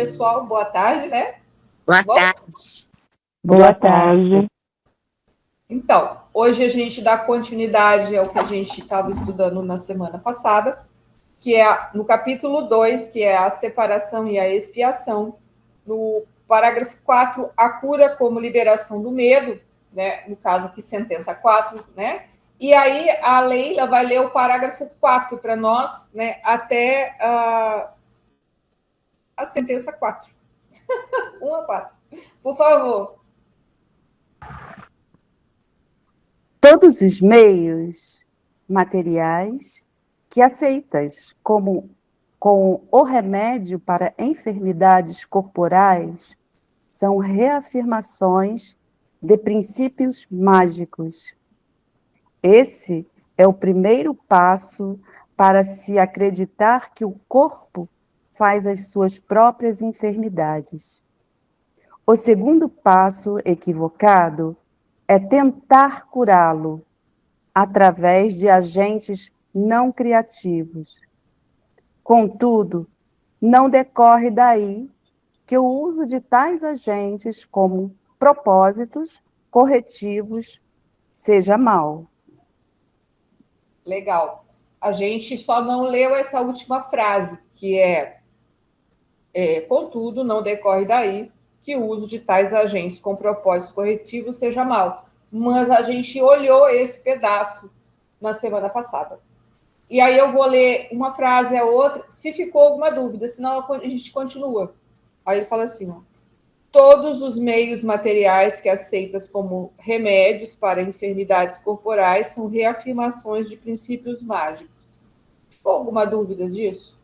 pessoal? Boa tarde, né? Boa tarde. Boa tarde. Então, hoje a gente dá continuidade ao que a gente estava estudando na semana passada, que é no capítulo 2, que é a separação e a expiação. No parágrafo 4, a cura como liberação do medo, né? No caso aqui, sentença 4, né? E aí a Leila vai ler o parágrafo 4 para nós, né? Até a sentença 4. 1 a 4. Por favor. Todos os meios materiais que aceitas como o remédio para enfermidades corporais são reafirmações de princípios mágicos. Esse é o primeiro passo para se acreditar que o corpo faz as suas próprias enfermidades. O segundo passo equivocado é tentar curá-lo através de agentes não criativos. Contudo, não decorre daí que o uso de tais agentes como propósitos corretivos seja mal. Legal. A gente só não leu essa última frase, que contudo, não decorre daí que o uso de tais agentes com propósitos corretivos seja mal. Mas a gente olhou esse pedaço na semana passada. E aí eu vou ler uma frase a outra, se ficou alguma dúvida, senão a gente continua. Aí ele fala assim, ó, todos os meios materiais que aceitas como remédios para enfermidades corporais são reafirmações de princípios mágicos. Ficou alguma dúvida disso?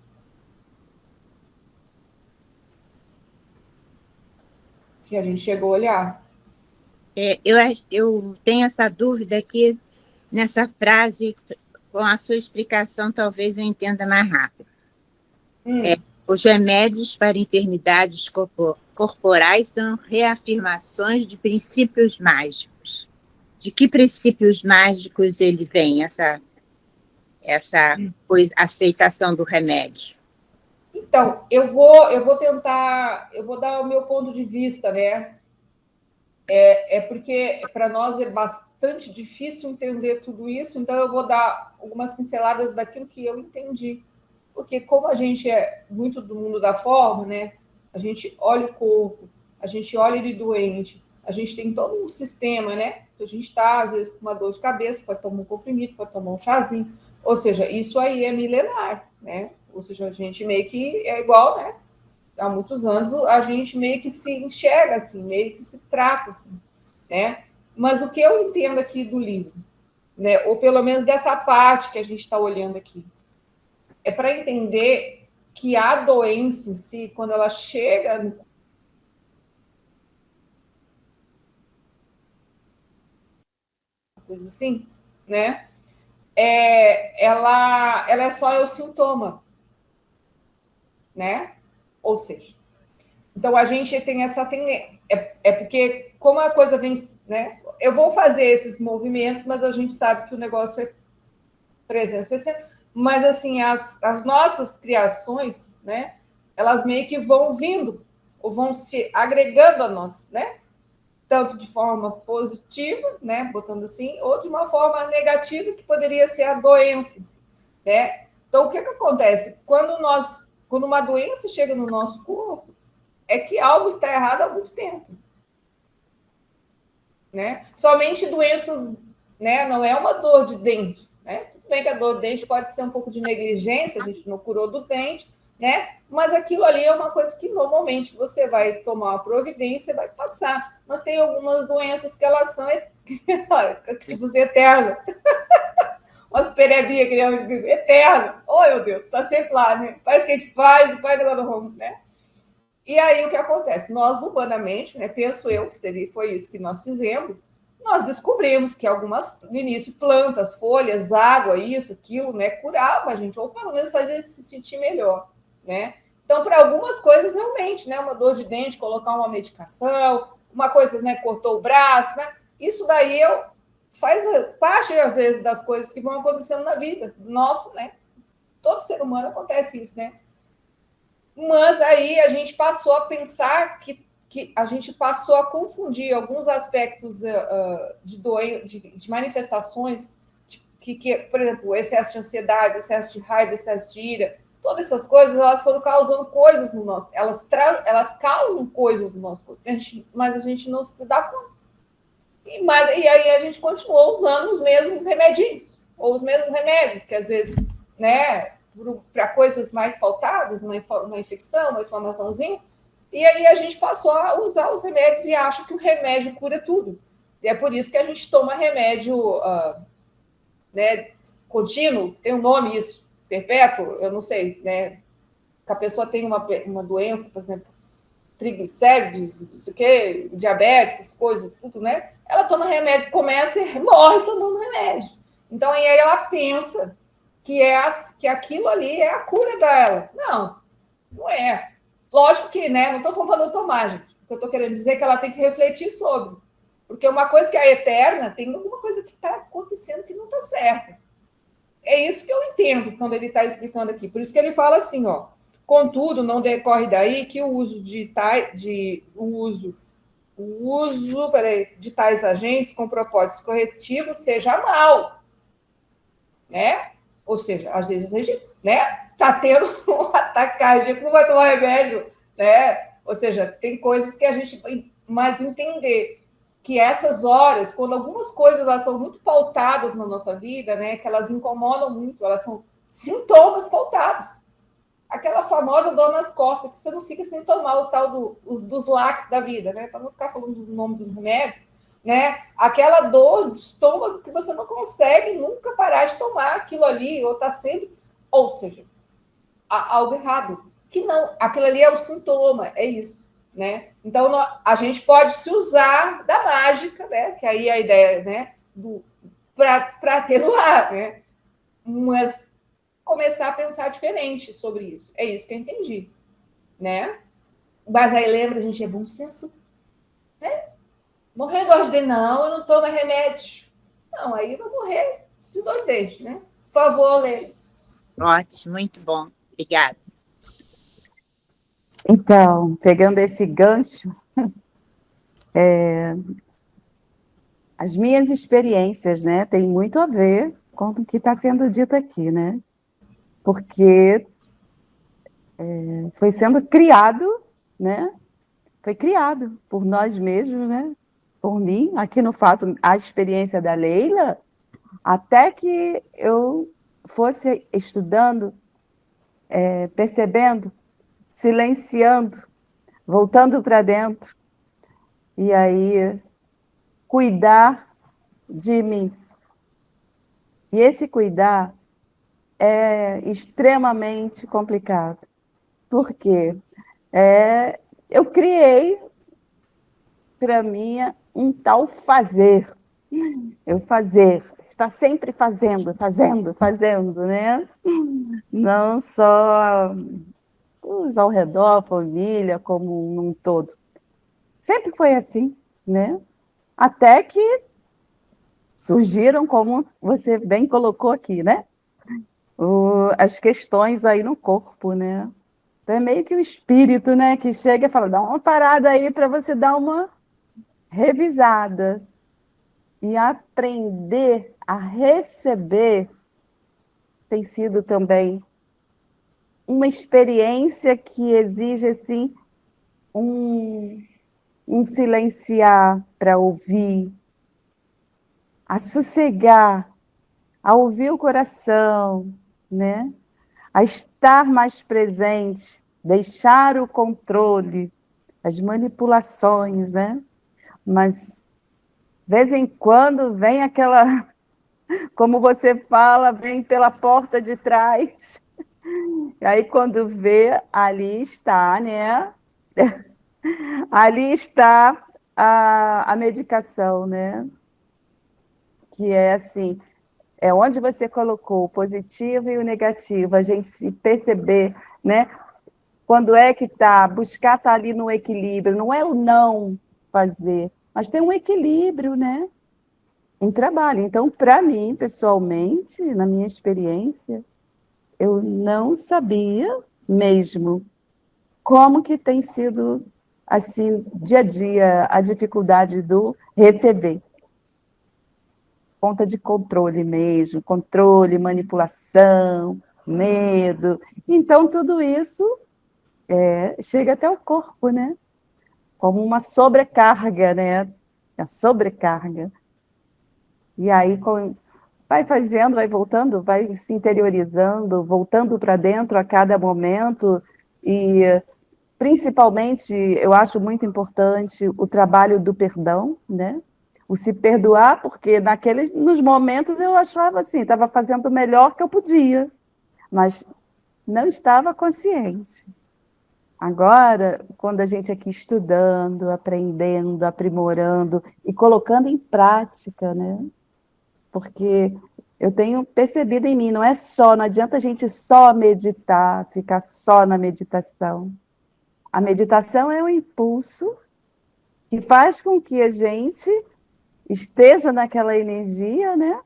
Que a gente chegou a olhar? Eu tenho essa dúvida aqui nessa frase, com a sua explicação, talvez eu entenda mais rápido. Os remédios para enfermidades corporais são reafirmações de princípios mágicos. De que princípios mágicos ele vem, essa aceitação do remédio? Então, eu vou tentar, eu vou dar o meu ponto de vista, né? Porque para nós é bastante difícil entender tudo isso, então eu vou dar algumas pinceladas daquilo que eu entendi. Porque como a gente é muito do mundo da forma, né? A gente olha o corpo, a gente olha ele doente, a gente tem todo um sistema, né? A gente está, às vezes, com uma dor de cabeça, pode tomar um comprimido, pode tomar um chazinho. Ou seja, isso aí é milenar, né? Ou seja, a gente meio que é igual, né? Há muitos anos a gente meio que se enxerga assim, meio que se trata assim, né? Mas o que eu entendo aqui do livro, né? Ou pelo menos dessa parte que a gente está olhando aqui, é para entender que a doença em si, quando ela chega coisa assim, né? Ela é só o sintoma, né? Ou seja, então a gente tem essa tendência, porque como a coisa vem, né? Eu vou fazer esses movimentos, mas a gente sabe que o negócio é 360, mas assim, as nossas criações, né? Elas meio que vão vindo, ou vão se agregando a nós, né? Tanto de forma positiva, né? Botando assim, ou de uma forma negativa, que poderia ser a doença, né? Então, o que acontece? Quando uma doença chega no nosso corpo, é que algo está errado há muito tempo, né? Somente doenças, né? Não é uma dor de dente, né? Tudo bem que a dor de dente pode ser um pouco de negligência, a gente não curou do dente, né? Mas aquilo ali é uma coisa que normalmente você vai tomar uma providência e vai passar. Mas tem algumas doenças que elas são tipo assim, eternas. Umas perebinhas que é eterno. Oh, meu Deus, está sempre lá, né? Faz o que a gente faz agora no rumo, né? E aí o que acontece? Nós, humanamente, né, penso eu que foi isso que nós fizemos, nós descobrimos que algumas, no início, plantas, folhas, água, isso, aquilo, né, curava a gente, ou pelo menos fazia a gente se sentir melhor, né? Então, para algumas coisas, realmente, né, uma dor de dente, colocar uma medicação, uma coisa, né, cortou o braço, né? Isso daí faz parte, às vezes, das coisas que vão acontecendo na vida. Nossa, né? Todo ser humano acontece isso, né? Mas aí a gente passou a pensar que a gente passou a confundir alguns aspectos de manifestações, por exemplo, excesso de ansiedade, excesso de raiva, excesso de ira, todas essas coisas, elas foram causando coisas no nosso, elas causam coisas no nosso corpo, mas a gente não se dá conta. E aí a gente continuou usando os mesmos remedinhos, ou os mesmos remédios, que às vezes, né, para coisas mais pautadas, uma infecção, uma inflamaçãozinha, e aí a gente passou a usar os remédios e acha que o remédio cura tudo. E é por isso que a gente toma remédio né, contínuo, tem um nome isso, perpétuo, eu não sei, né? Que a pessoa tem uma doença, por exemplo, triglicérides, não sei o quê, diabetes, essas coisas, tudo, né? Ela toma remédio, começa e morre tomando remédio. Então, aí ela pensa que aquilo ali é a cura dela. Não, não é. Lógico que, né? Não estou falando para tomar, gente. O que eu estou querendo dizer é que ela tem que refletir sobre. Porque uma coisa que é eterna, tem alguma coisa que está acontecendo que não está certa. É isso que eu entendo quando ele está explicando aqui. Por isso que ele fala assim, ó. Contudo, não decorre daí que o uso de tais agentes com propósitos corretivos seja mal, né? Ou seja, às vezes a gente, né, tá tendo um ataque cardíaco, não vai tomar remédio, né? Ou seja, tem coisas que a gente, mas entender que essas horas, quando algumas coisas elas são muito pautadas na nossa vida, né, que elas incomodam muito, elas são sintomas pautados. Aquela famosa dor nas costas, que você não fica sem tomar o tal dos lax da vida, né? Para não ficar falando dos nomes dos remédios, né? Aquela dor de estômago que você não consegue nunca parar de tomar aquilo ali, ou tá sempre. Ou seja, algo errado. Que não, aquilo ali é o sintoma, é isso, né? Então, a gente pode se usar da mágica, né? Que aí é a ideia, né? Para atenuar, né? Mas começar a pensar diferente sobre isso. É isso que eu entendi, né? Mas aí lembra, a gente, é bom senso, né? Morrer de dor de dente, não, eu não tomo remédio. Não, aí eu vou morrer de dor de dente, né? Por favor, Lê. Ótimo, muito bom. Obrigada. Então, pegando esse gancho, as minhas experiências, né, tem muito a ver com o que está sendo dito aqui, né? Porque foi sendo criado, né? Foi criado por nós mesmos, né? Por mim, aqui no fato, a experiência da Leila, até que eu fosse estudando, percebendo, silenciando, voltando para dentro, e aí cuidar de mim. E esse cuidar é extremamente complicado, porque eu criei para mim um tal fazer. Eu fazer, está sempre fazendo, né? Não só os ao redor, a família, como um todo. Sempre foi assim, né? Até que surgiram, como você bem colocou aqui, né? As questões aí no corpo, né? Então é meio que o espírito, né? Que chega e fala, dá uma parada aí para você dar uma revisada. E aprender a receber tem sido também uma experiência que exige, assim, um silenciar para ouvir, a sossegar, a ouvir o coração, né? A estar mais presente, deixar o controle, as manipulações, né? Mas, de vez em quando, vem aquela, como você fala, vem pela porta de trás. E aí, quando vê, ali está, né? Ali está a medicação, né? Que é assim, é onde você colocou o positivo e o negativo, a gente se perceber, né? Quando é que está, buscar estar ali no equilíbrio, não é o não fazer, mas tem um equilíbrio, né? Um trabalho. Então, para mim, pessoalmente, na minha experiência, eu não sabia mesmo como que tem sido, assim, dia a dia, a dificuldade do receber. Conta de controle mesmo, controle, manipulação, medo. Então, tudo isso chega até o corpo, né? Como uma sobrecarga, né? A sobrecarga. E aí, vai fazendo, vai voltando, vai se interiorizando, voltando para dentro a cada momento. E, principalmente, eu acho muito importante o trabalho do perdão, né? O se perdoar, porque nos momentos eu achava assim, estava fazendo o melhor que eu podia, mas não estava consciente. Agora, quando a gente aqui estudando, aprendendo, aprimorando e colocando em prática, né? Porque eu tenho percebido em mim, não adianta a gente só meditar, ficar só na meditação. A meditação é um impulso que faz com que a gente esteja naquela energia, né?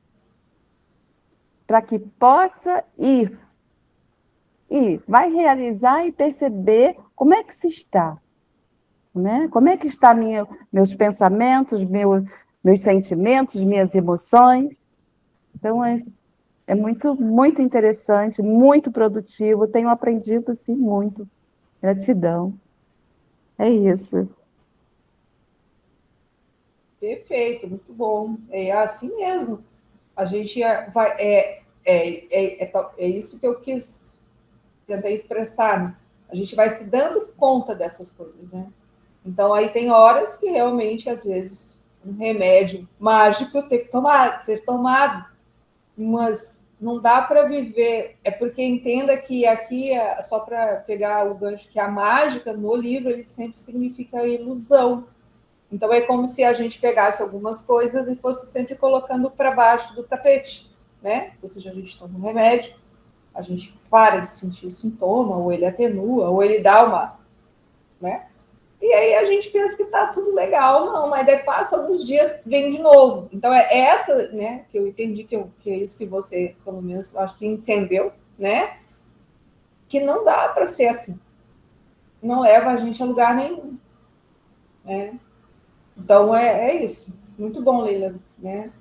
Para que possa ir. E vai realizar e perceber como é que se está. Né? Como é que estão meus pensamentos, meus sentimentos, minhas emoções. Então, é muito, muito interessante, muito produtivo. Tenho aprendido, sim, muito. Gratidão. É isso. Perfeito, muito bom. É assim mesmo. A gente vai. É isso que eu quis tentar expressar. Né? A gente vai se dando conta dessas coisas, né? Então, aí tem horas que realmente, às vezes, um remédio mágico tem que ser tomado, mas não dá para viver. É porque entenda que aqui, só para pegar o gancho, que a mágica no livro ele sempre significa ilusão. Então, é como se a gente pegasse algumas coisas e fosse sempre colocando para baixo do tapete, né? Ou seja, a gente toma um remédio, a gente para de sentir o sintoma, ou ele atenua, ou ele dá uma... né? E aí a gente pensa que está tudo legal, não, mas daí passa alguns dias, vem de novo. Então, é essa, né, que eu entendi que é isso que você, pelo menos, acho que entendeu, né? Que não dá para ser assim. Não leva a gente a lugar nenhum, né? Então, é isso. Muito bom, Leila, né?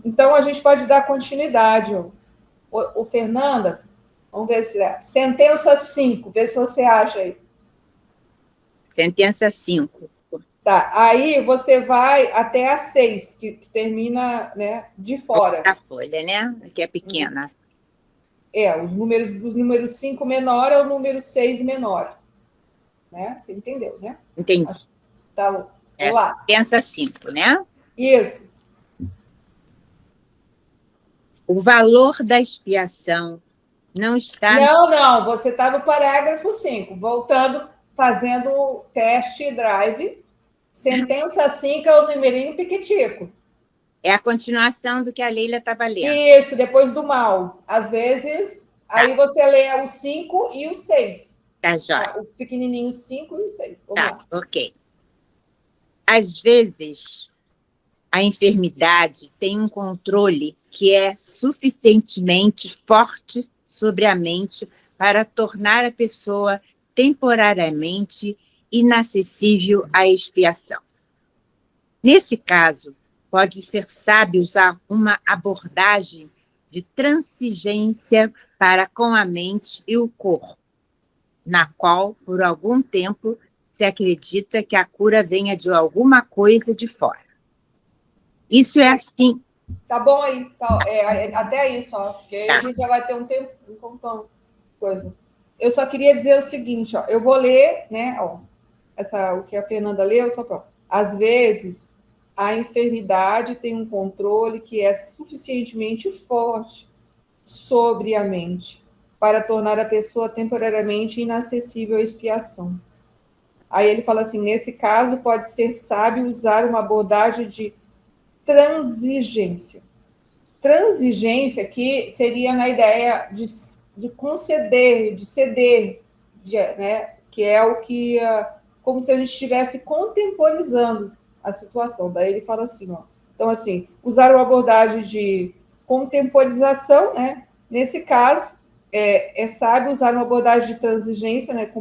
Então, a gente pode dar continuidade. O Fernanda, vamos ver se é. Sentença 5, vê se você acha aí. Sentença 5. Tá, aí você vai até a 6, que termina, né, de fora. A folha, né? Que é pequena. Os números 5 menor é o número 6 menor. Né? Você entendeu, né? Entendi. Tá bom. Vamos lá. Sentença 5, né? Isso. O valor da expiação não está... Não, você está no parágrafo 5. Voltando, fazendo o teste drive. Sentença 5 é o numerinho piquitico. É a continuação do que a Leila estava lendo. Isso, depois do mal. Às vezes, aí você lê o 5 e o 6. Tá, jóia. O pequenininho 5 e o 6. Vamos lá. Ok. Às vezes, a enfermidade tem um controle que é suficientemente forte sobre a mente para tornar a pessoa temporariamente inacessível à expiação. Nesse caso, pode ser sábio usar uma abordagem de transigência para com a mente e o corpo, na qual, por algum tempo, se acredita que a cura venha de alguma coisa de fora. Isso é assim. Tá bom aí. Tá, até isso, ó. Porque aí a gente já vai ter um tempo contando coisa. Eu só queria dizer o seguinte, ó. Eu vou ler, né? Ó, o que a Fernanda leu, só para. Às vezes, a enfermidade tem um controle que é suficientemente forte sobre a mente para tornar a pessoa temporariamente inacessível à expiação. Aí ele fala assim, nesse caso, pode ser sábio usar uma abordagem de transigência. Transigência aqui seria na ideia de conceder, de ceder, né? Que é o que, como se a gente estivesse contemporizando a situação. Daí ele fala assim, ó. Então, assim, usar uma abordagem de contemporização, né? Nesse caso, é sábio usar uma abordagem de transigência, né?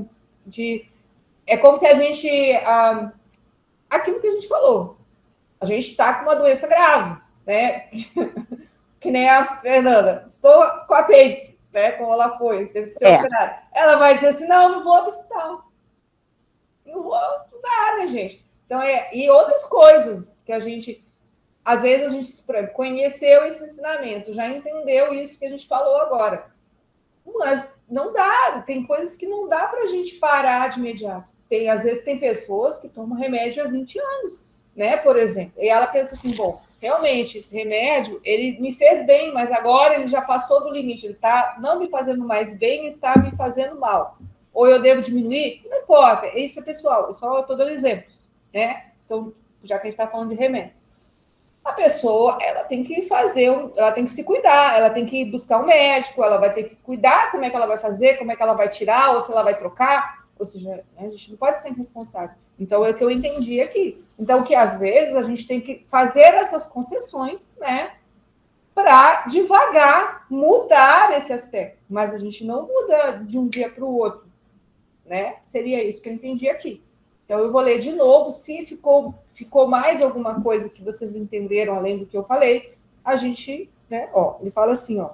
É como se a gente... aquilo que a gente falou. A gente está com uma doença grave, né? Que nem a Fernanda. Estou com a apêndice, né? Como ela foi, teve que ser operada. Ela vai dizer assim, não vou ao hospital. Não vou, não dá, né, gente? Então, e outras coisas que a gente... Às vezes a gente conheceu esse ensinamento, já entendeu isso que a gente falou agora. Mas não dá, tem coisas que não dá para a gente parar de imediato. Às vezes tem pessoas que tomam remédio há 20 anos, né, por exemplo. E ela pensa assim, bom, realmente, esse remédio, ele me fez bem, mas agora ele já passou do limite, ele está não me fazendo mais bem, está me fazendo mal. Ou eu devo diminuir? Não importa, isso é pessoal, eu só estou dando exemplos, né? Então, já que a gente está falando de remédio. A pessoa, ela tem que ela tem que se cuidar, ela tem que buscar um médico, ela vai ter que cuidar como é que ela vai fazer, como é que ela vai tirar, ou se ela vai trocar, ou seja, né, a gente não pode ser responsável. Então, é o que eu entendi aqui. Então, que às vezes a gente tem que fazer essas concessões, né, para devagar mudar esse aspecto, mas a gente não muda de um dia para o outro, né? Seria isso que eu entendi aqui. Então, eu vou ler de novo. Se ficou mais alguma coisa que vocês entenderam, além do que eu falei, a gente, né? Ó, ele fala assim, ó.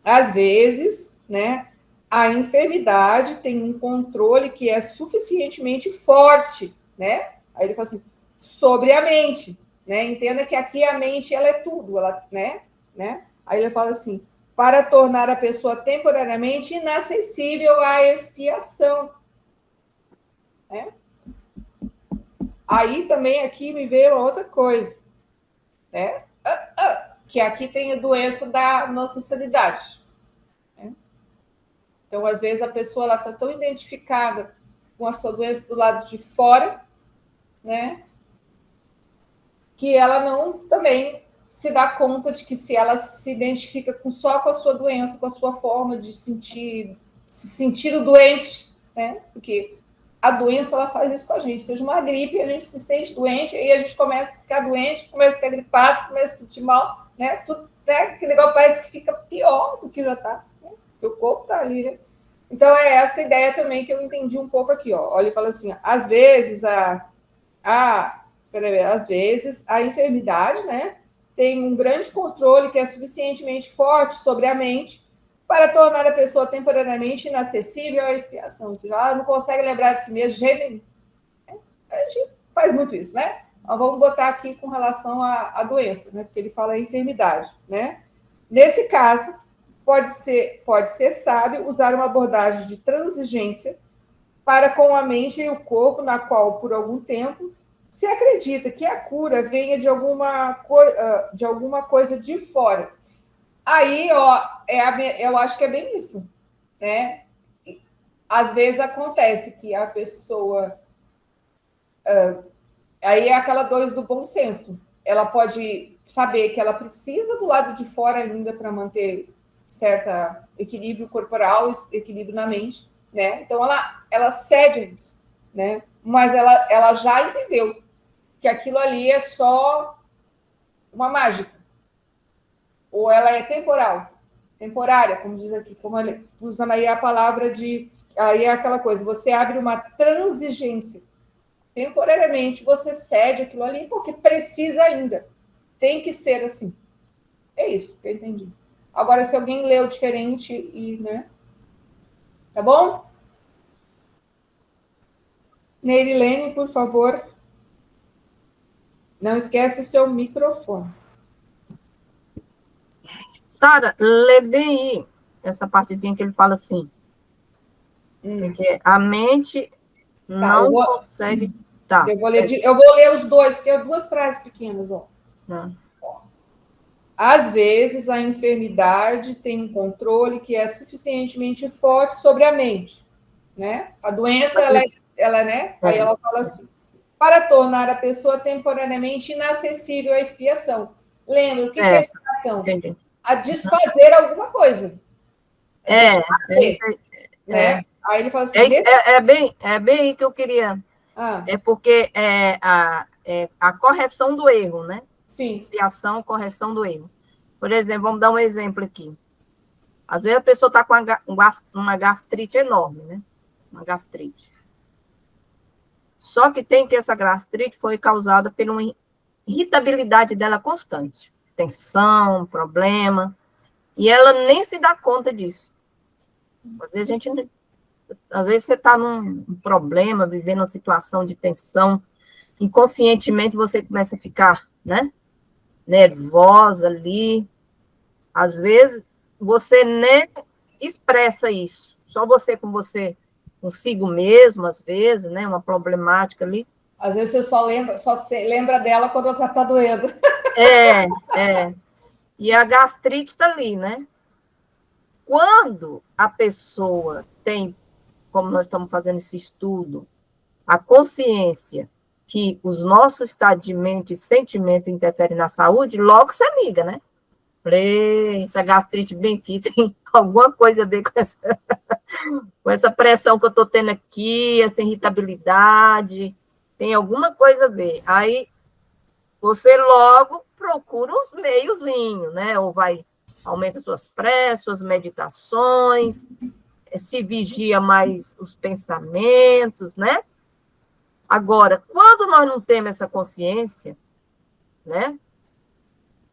Às vezes, né? A enfermidade tem um controle que é suficientemente forte, né? Aí ele fala assim, sobre a mente, né? Entenda que aqui a mente, ela é tudo, ela, né? Aí ele fala assim, para tornar a pessoa temporariamente inacessível à expiação, né? Aí também aqui me veio outra coisa, né? Que aqui tem a doença da nossa sanidade. Né? Então, às vezes, a pessoa está tão identificada com a sua doença do lado de fora, né? Que ela não também se dá conta de que se ela se identifica só com a sua doença, com a sua forma de se sentir o doente, né? Porque a doença, ela faz isso com a gente. Seja uma gripe, a gente se sente doente, aí a gente começa a ficar doente, começa a ficar gripado, começa a se sentir mal, né? Tudo, né? Que legal, parece que fica pior do que já está, né? O corpo está ali, né? Então, é essa ideia também que eu entendi um pouco aqui, ó. Olha, ele fala assim, às vezes às vezes a enfermidade, né, tem um grande controle que é suficientemente forte sobre a mente para tornar a pessoa temporariamente inacessível à expiação. Ou seja, ela não consegue lembrar de si mesma de jeito nenhum. A gente faz muito isso, né? Mas vamos botar aqui com relação à doença, né? Porque ele fala enfermidade, né? Nesse caso, pode ser sábio usar uma abordagem de transigência para com a mente e o corpo, na qual, por algum tempo, se acredita que a cura venha de alguma coisa de fora. Aí, ó, eu acho que é bem isso, né? Às vezes acontece que a pessoa... aí é aquela dose do bom senso. Ela pode saber que ela precisa do lado de fora ainda para manter certo equilíbrio corporal, equilíbrio na mente, né? Então, ela cede a isso, né? Mas ela já entendeu que aquilo ali é só uma mágica. Ou ela é temporária, como diz aqui, usando aí a palavra de... Aí é aquela coisa, você abre uma transigência. Temporariamente, você cede aquilo ali, porque precisa ainda. Tem que ser assim. É isso que eu entendi. Agora, se alguém leu diferente, né? Tá bom? Neirilene, por favor. Não esquece o seu microfone. Sara, lê bem aí essa partezinha que ele fala assim. Porque a mente não consegue... Tá. Eu vou ler os dois, porque é duas frases pequenas. Ó. Às vezes, a enfermidade tem um controle que é suficientemente forte sobre a mente. Né? A doença, ela né? Aí ela fala assim, para tornar a pessoa temporariamente inacessível à expiação. Lembra, o que é a expiação? Entendi. A desfazer alguma coisa. Né? Aí ele fala assim... É bem aí que eu queria... É porque a correção do erro, né? Sim. Expiação, correção do erro. Por exemplo, vamos dar um exemplo aqui. Às vezes a pessoa está com uma gastrite enorme, né? Uma gastrite. Só que tem que essa gastrite foi causada por uma irritabilidade dela constante. Tensão, problema. E ela nem se dá conta disso. Às vezes você está num problema, vivendo uma situação de tensão, inconscientemente você começa a ficar, né, nervosa ali. Às vezes você nem expressa isso, só você com você, consigo mesmo, às vezes, né, uma problemática ali. Às vezes você só lembra dela quando ela já está doendo. E a gastrite está ali, né? Quando a pessoa tem, como nós estamos fazendo esse estudo, a consciência que os nossos estados de mente e sentimento interferem na saúde, logo você liga, né? Essa gastrite bem aqui tem alguma coisa a ver com essa pressão que eu estou tendo aqui, essa irritabilidade, tem alguma coisa a ver. Aí você logo procura os meiozinhos, né? Ou aumenta suas preces, suas meditações, se vigia mais os pensamentos, né? Agora, quando nós não temos essa consciência, né?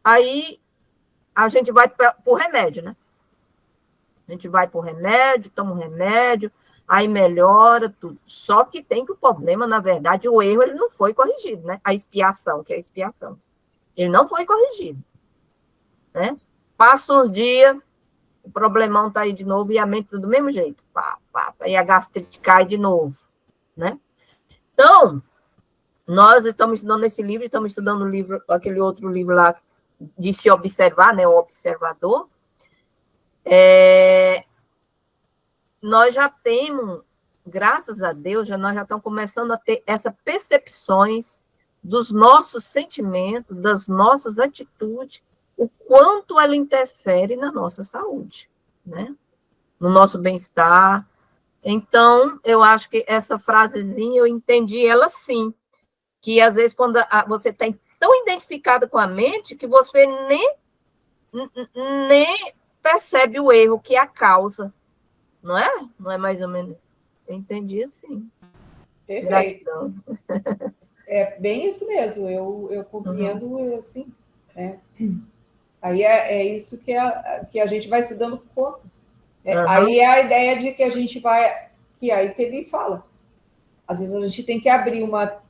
Aí a gente vai para o remédio, né? A gente vai para o remédio, toma um remédio, aí melhora tudo. Só que tem que o problema, na verdade, o erro, ele não foi corrigido, né? A expiação, que é a expiação. Ele não foi corrigido, né? Passa uns dias, o problemão tá aí de novo e a mente tá do mesmo jeito. E a gastrite cai de novo, né? Então, nós estamos estudando esse livro, estamos estudando o livro, aquele outro livro lá, de se observar, né? O Observador. Nós já temos, graças a Deus, nós já estamos começando a ter essas percepções dos nossos sentimentos, das nossas atitudes, o quanto ela interfere na nossa saúde, né? No nosso bem-estar. Então, eu acho que essa frasezinha, eu entendi ela sim, que às vezes quando você está tão identificado com a mente que você nem percebe o erro que é a causa, não é? Não é mais ou menos? Eu entendi assim. Perfeito. Gratidão. É bem isso mesmo, eu compreendo assim, né? Aí é isso que a gente vai se dando conta. Aí é a ideia de que a gente vai, que aí que ele fala, às vezes a gente tem que abrir uma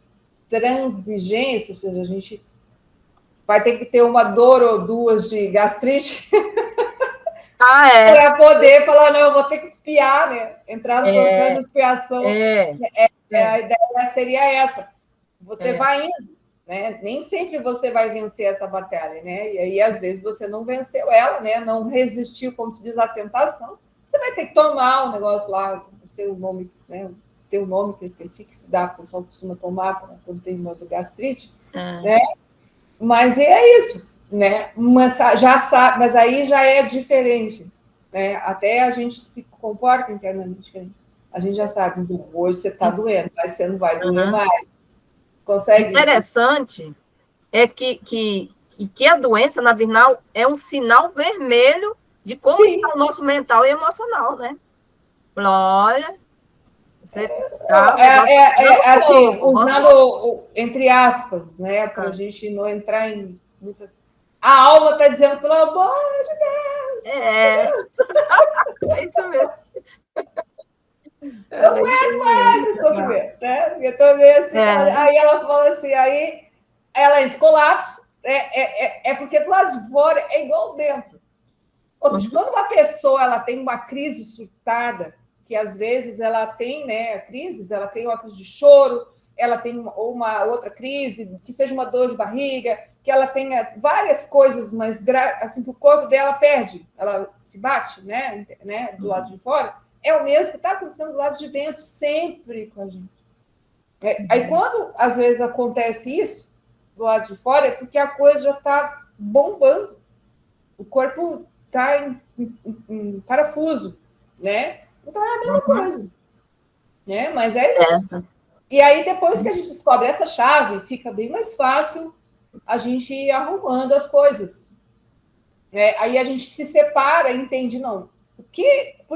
transigência, ou seja, a gente vai ter que ter uma dor ou duas de gastrite para poder falar, não, eu vou ter que espiar, né? Entrar no processo de expiação. A ideia seria essa. Você vai indo, né? Nem sempre você vai vencer essa batalha, né? E aí, às vezes, você não venceu ela, né? Não resistiu, como se diz, à tentação. Você vai ter que tomar um negócio lá, o seu nome, né? Tem um nome que eu esqueci, que se dá, o pessoal costuma tomar quando tem uma gastrite, né? Mas é isso, né? Mas aí já é diferente, né? Até a gente se comporta internamente diferente. A gente já sabe, hoje você está doendo, mas você não vai doer mais. Consegue? Interessante é que a doença, na verdade, é um sinal vermelho de como está o nosso mental e emocional, né? Olha, você assim, usando entre aspas, né? Para a gente não entrar em muitas. A alma está dizendo, pelo amor de Deus! É isso mesmo. Eu não aguento mais esse sofrimento, né? Eu tô meio assim, aí ela fala assim, aí ela entra em colapso, porque do lado de fora é igual dentro. Ou seja, quando uma pessoa ela tem uma crise surtada, que às vezes ela tem, né, crises, ela tem uma crise de choro, ela tem uma outra crise, que seja uma dor de barriga, que ela tenha várias coisas, mas assim, o corpo dela perde, ela se bate, né, do lado de fora, é o mesmo que está acontecendo do lado de dentro, sempre com a gente. Aí, quando, às vezes, acontece isso, do lado de fora, é porque a coisa já está bombando. O corpo está em parafuso, né? Então, é a mesma coisa. Né? Mas é isso. E aí, depois que a gente descobre essa chave, fica bem mais fácil a gente ir arrumando as coisas. Aí a gente se separa e entende, não. Por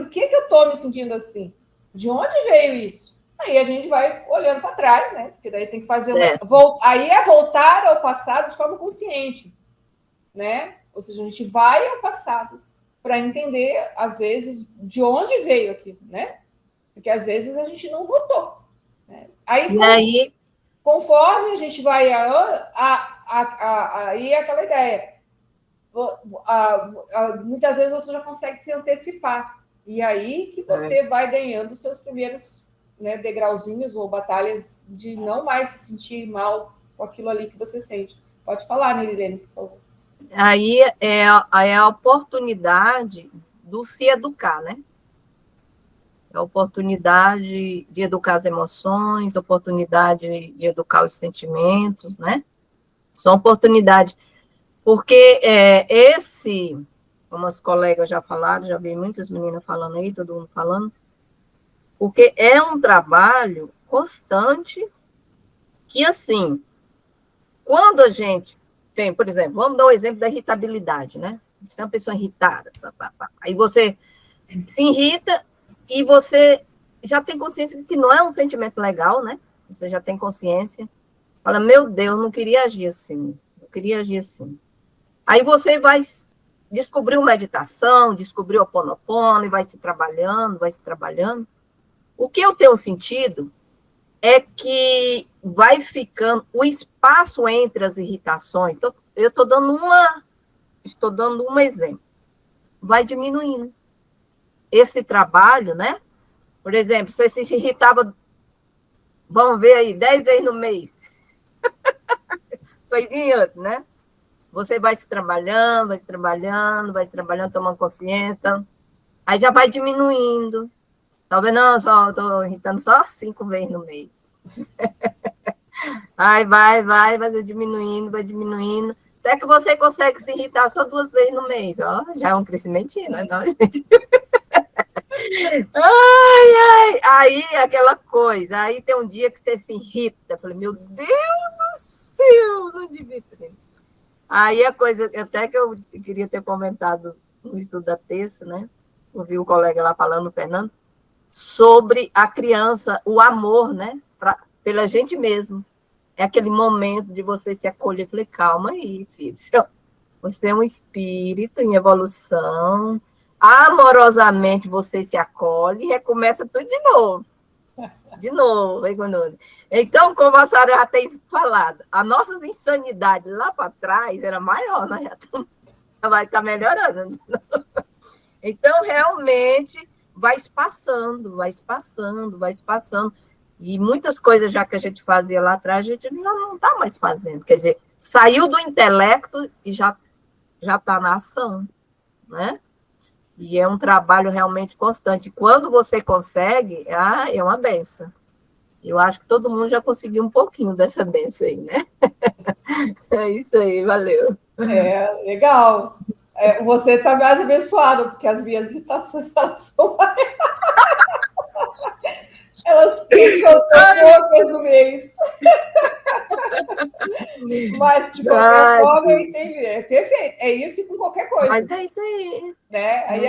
que eu estou me sentindo assim? De onde veio isso? Aí a gente vai olhando para trás, né? Porque daí tem que fazer aí é voltar ao passado de forma consciente, né? Ou seja, a gente vai ao passado para entender, às vezes, de onde veio aquilo, né? Porque às vezes a gente não voltou. Né? Aí, conforme a gente vai aí é aquela ideia. Muitas vezes você já consegue se antecipar. E aí que você vai ganhando os seus primeiros, né, degrauzinhos ou batalhas de não mais se sentir mal com aquilo ali que você sente. Pode falar, Nilene, por favor. Aí é a oportunidade do se educar, né? É a oportunidade de educar as emoções, oportunidade de educar os sentimentos, né? São oportunidades. Porque como as colegas já falaram, já vi muitas meninas falando aí, todo mundo falando, porque é um trabalho constante que, assim, quando a gente tem, por exemplo, vamos dar o exemplo da irritabilidade, né? Você é uma pessoa irritada, aí você se irrita e você já tem consciência de que não é um sentimento legal, né? Você já tem consciência. Fala, meu Deus, não queria agir assim, não queria agir assim. Aí você vai descobrir uma meditação, descobrir o Ho'oponopono, e vai se trabalhando, vai se trabalhando. O que eu tenho sentido é que vai ficando o espaço entre as irritações. Então, eu estou dando um exemplo. Vai diminuindo. Esse trabalho, né? Por exemplo, você se irritava, vamos ver aí, 10 vezes no mês. Coisinha, né? Você vai se trabalhando, tomando consciência. Aí já vai diminuindo. Talvez não, estou irritando só 5 vezes no mês. Aí vai diminuindo, até que você consegue se irritar só 2 vezes no mês. Ó, já é um crescimentinho, né, não, gente? Aí aquela coisa. Aí tem um dia que você se irrita. Eu falei, meu Deus do céu, não devia ter. Aí a coisa, até que eu queria ter comentado no estudo da terça, né? Ouvi o colega lá falando, o Fernando, sobre a criança, o amor, né? Pela gente mesmo. É aquele momento de você se acolher. Eu falei, calma aí, filho. Você é um espírito em evolução. Amorosamente você se acolhe e recomeça tudo de novo. De novo, então, como a senhora já tem falado, a nossa insanidade lá para trás era maior, nós já vai estar melhorando. Então, realmente, vai espaçando. E muitas coisas já que a gente fazia lá atrás, a gente não está mais fazendo. Quer dizer, saiu do intelecto e já está na ação, né? E é um trabalho realmente constante. Quando você consegue, é uma benção. Eu acho que todo mundo já conseguiu um pouquinho dessa benção aí, né? É isso aí, valeu. Legal. Você está mais abençoada, porque as minhas irritações, elas são mais... Elas são poucas no mês. Mas, de qualquer forma, eu entendi. É perfeito. É isso e com qualquer coisa. Mas é isso aí. Né? Aí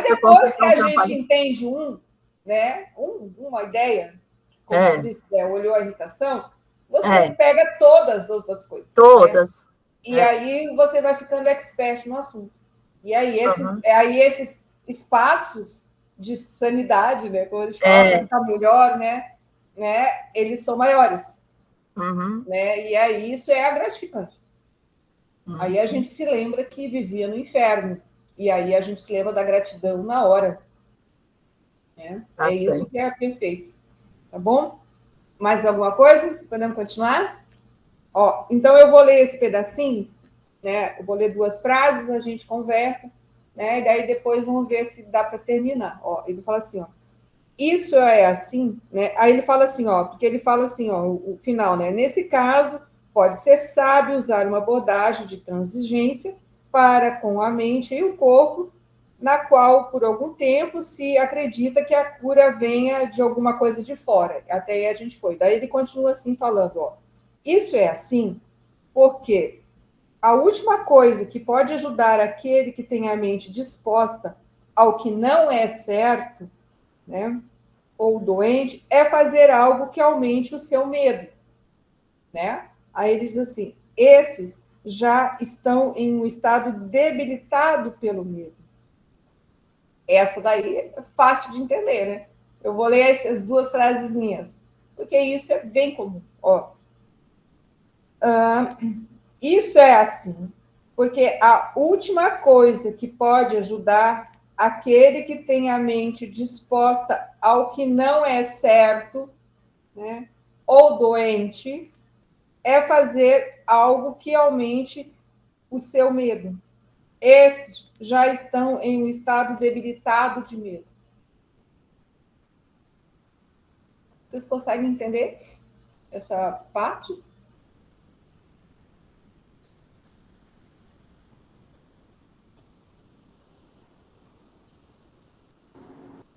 depois que a gente entende uma ideia, como você disse, olhou a irritação, você pega todas as outras coisas. Todas. Né? E aí você vai ficando expert no assunto. E aí esses espaços de sanidade, né? Quando a gente fala para ficar melhor, né? Eles são maiores. Né? E aí isso é gratificante. Aí a gente se lembra que vivia no inferno. E aí a gente se lembra da gratidão na hora. Né? Isso que é perfeito. Tá bom? Mais alguma coisa? Podemos continuar? Então eu vou ler esse pedacinho, né? Eu vou ler 2 frases, a gente conversa, né? E daí depois vamos ver se dá para terminar. Ele fala assim, isso é assim, né? Aí ele fala assim, porque ele fala assim, o final, né? Nesse caso, pode ser sábio usar uma abordagem de transigência para com a mente e o corpo, na qual, por algum tempo, se acredita que a cura venha de alguma coisa de fora. Até aí a gente foi. Daí ele continua assim falando, isso é assim porque a última coisa que pode ajudar aquele que tem a mente disposta ao que não é certo, né, ou doente, é fazer algo que aumente o seu medo, né? Aí ele diz assim, esses já estão em um estado debilitado pelo medo. Essa daí é fácil de entender, né? Eu vou ler essas duas frasezinhas, porque isso é bem comum. Ó, isso é assim, porque a última coisa que pode ajudar aquele que tem a mente disposta ao que não é certo, né, ou doente, é fazer algo que aumente o seu medo. Esses já estão em um estado debilitado de medo. Vocês conseguem entender essa parte?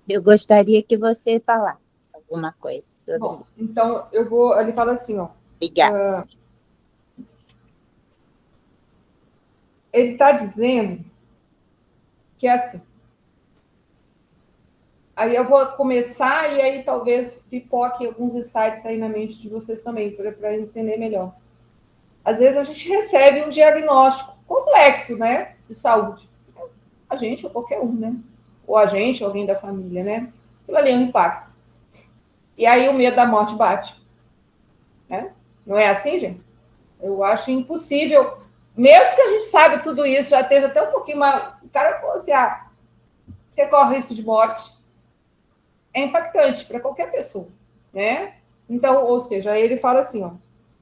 Eu gostaria que você falasse alguma coisa sobre Bom, isso. então eu vou. Ele fala assim, ó. Obrigada. Ele está dizendo que é assim. Aí eu vou começar e aí talvez pipoque alguns insights aí na mente de vocês também, para entender melhor. Às vezes a gente recebe um diagnóstico complexo, né, de saúde. A gente ou qualquer um, né? Ou a gente, ou alguém da família, né? Aquilo ali é um impacto. E aí o medo da morte bate. Né? Não é assim, gente? Eu acho impossível, mesmo que a gente sabe tudo isso, já esteja até um pouquinho mais... O cara falou assim, você corre risco de morte. É impactante para qualquer pessoa, né? Então, ou seja, aí ele fala assim, ó,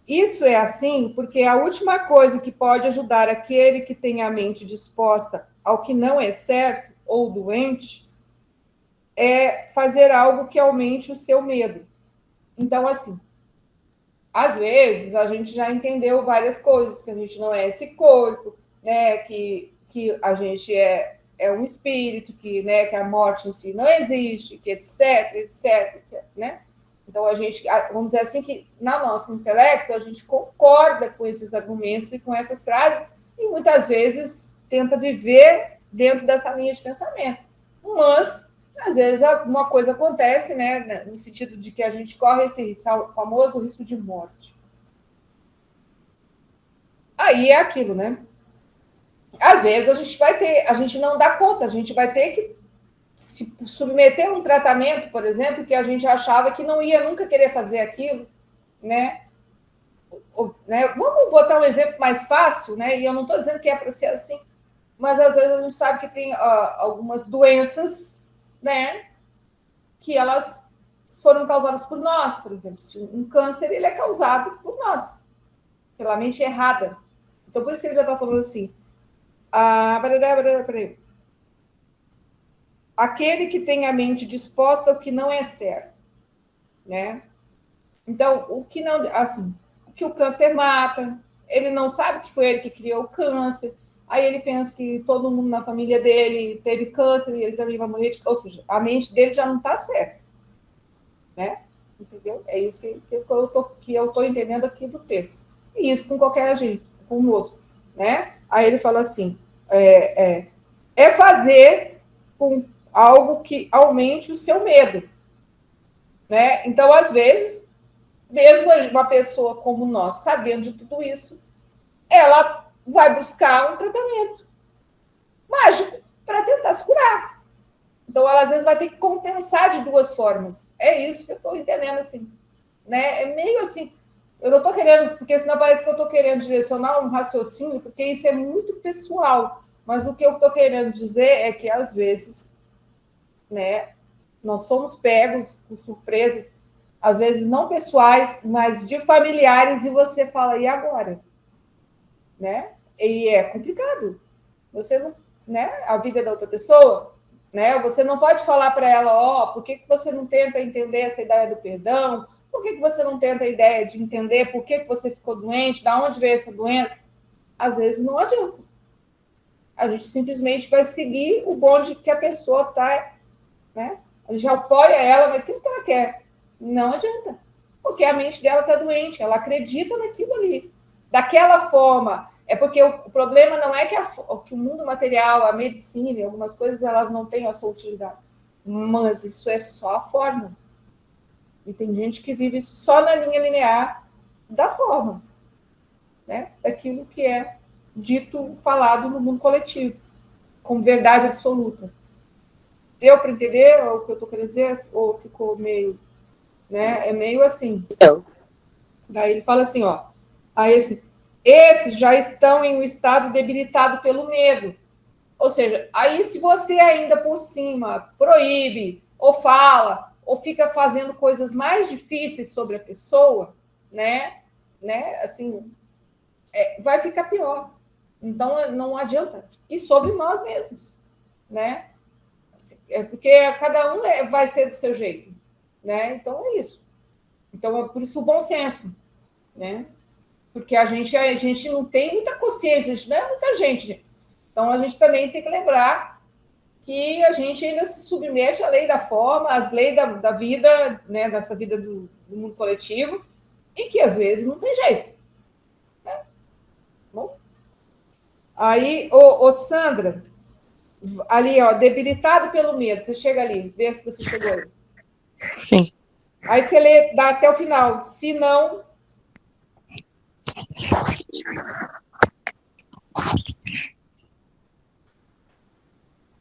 isso é assim porque a última coisa que pode ajudar aquele que tem a mente disposta ao que não é certo ou doente é fazer algo que aumente o seu medo. Então, assim, às vezes a gente já entendeu várias coisas, que a gente não é esse corpo, né? Que a gente é um espírito, que, né, que a morte em si não existe, que etc, etc, etc, né? Então a gente, vamos dizer assim, que na nosso intelecto a gente concorda com esses argumentos e com essas frases e muitas vezes tenta viver dentro dessa linha de pensamento. Mas às vezes alguma coisa acontece, né, no sentido de que a gente corre esse famoso risco de morte. Aí é aquilo, né? Às vezes a gente não dá conta, a gente vai ter que se submeter a um tratamento, por exemplo, que a gente achava que não ia nunca querer fazer aquilo, né? Vamos botar um exemplo mais fácil, né? E eu não estou dizendo que é para ser assim, mas às vezes a gente sabe que tem algumas doenças, né? Que elas foram causadas por nós, por exemplo. Um câncer, ele é causado por nós, pela mente errada. Então, por isso que ele já está falando assim, aquele que tem a mente disposta ao que não é certo, né? Então, o que não, assim, o que o câncer mata, ele não sabe que foi ele que criou o câncer, aí ele pensa que todo mundo na família dele teve câncer e ele também vai morrer, ou seja, a mente dele já não está certa, né? Entendeu? É isso que eu estou entendendo aqui do texto. E isso com qualquer gente, conosco, né? Aí ele fala assim, é fazer com algo que aumente o seu medo, né? Então, às vezes, mesmo uma pessoa como nós, sabendo de tudo isso, ela vai buscar um tratamento mágico para tentar se curar. Então, ela às vezes vai ter que compensar de duas formas. É isso que eu estou entendendo, assim, né? É meio assim, eu não estou querendo, porque senão parece que eu estou querendo direcionar um raciocínio, porque isso é muito pessoal. Mas o que eu estou querendo dizer é que, às vezes, né, nós somos pegos por surpresas, às vezes não pessoais, mas de familiares, e você fala, e agora? Né? E é complicado. Você não, né? A vida da outra pessoa, né? Você não pode falar para ela, por que você não tenta entender essa ideia do perdão? Por que você não tenta a ideia de entender por que você ficou doente, de onde veio essa doença? Às vezes não adianta. A gente simplesmente vai seguir o bonde que a pessoa está, né? A gente apoia ela naquilo que ela quer. Não adianta. Porque a mente dela está doente, ela acredita naquilo ali. Daquela forma, É porque o problema não é que o mundo material, a medicina, algumas coisas, elas não têm a sua utilidade. Mas isso é só a forma. E tem gente que vive só na linha linear da forma, né? Daquilo que é dito, falado no mundo coletivo, como verdade absoluta. Deu para entender o que eu estou querendo dizer? Ou ficou meio... Né? É meio assim. Daí ele fala assim, ó, esses já estão em um estado debilitado pelo medo. Ou seja, aí se você ainda por cima proíbe, ou fala, ou fica fazendo coisas mais difíceis sobre a pessoa, né? Assim, vai ficar pior. Então, não adianta. E sobre nós mesmos, né? É porque cada um vai ser do seu jeito, né? Então, é isso. Então, é por isso o bom senso, né? Porque a gente não tem muita consciência, a gente não é muita gente. Então, a gente também tem que lembrar que a gente ainda se submete à lei da forma, às leis da vida, né, dessa vida do mundo coletivo, e que às vezes não tem jeito. Né? Bom, aí, Sandra, ali, ó, debilitado pelo medo, você chega ali, vê se você chegou aí. Sim. Aí você lê, dá até o final. Se não...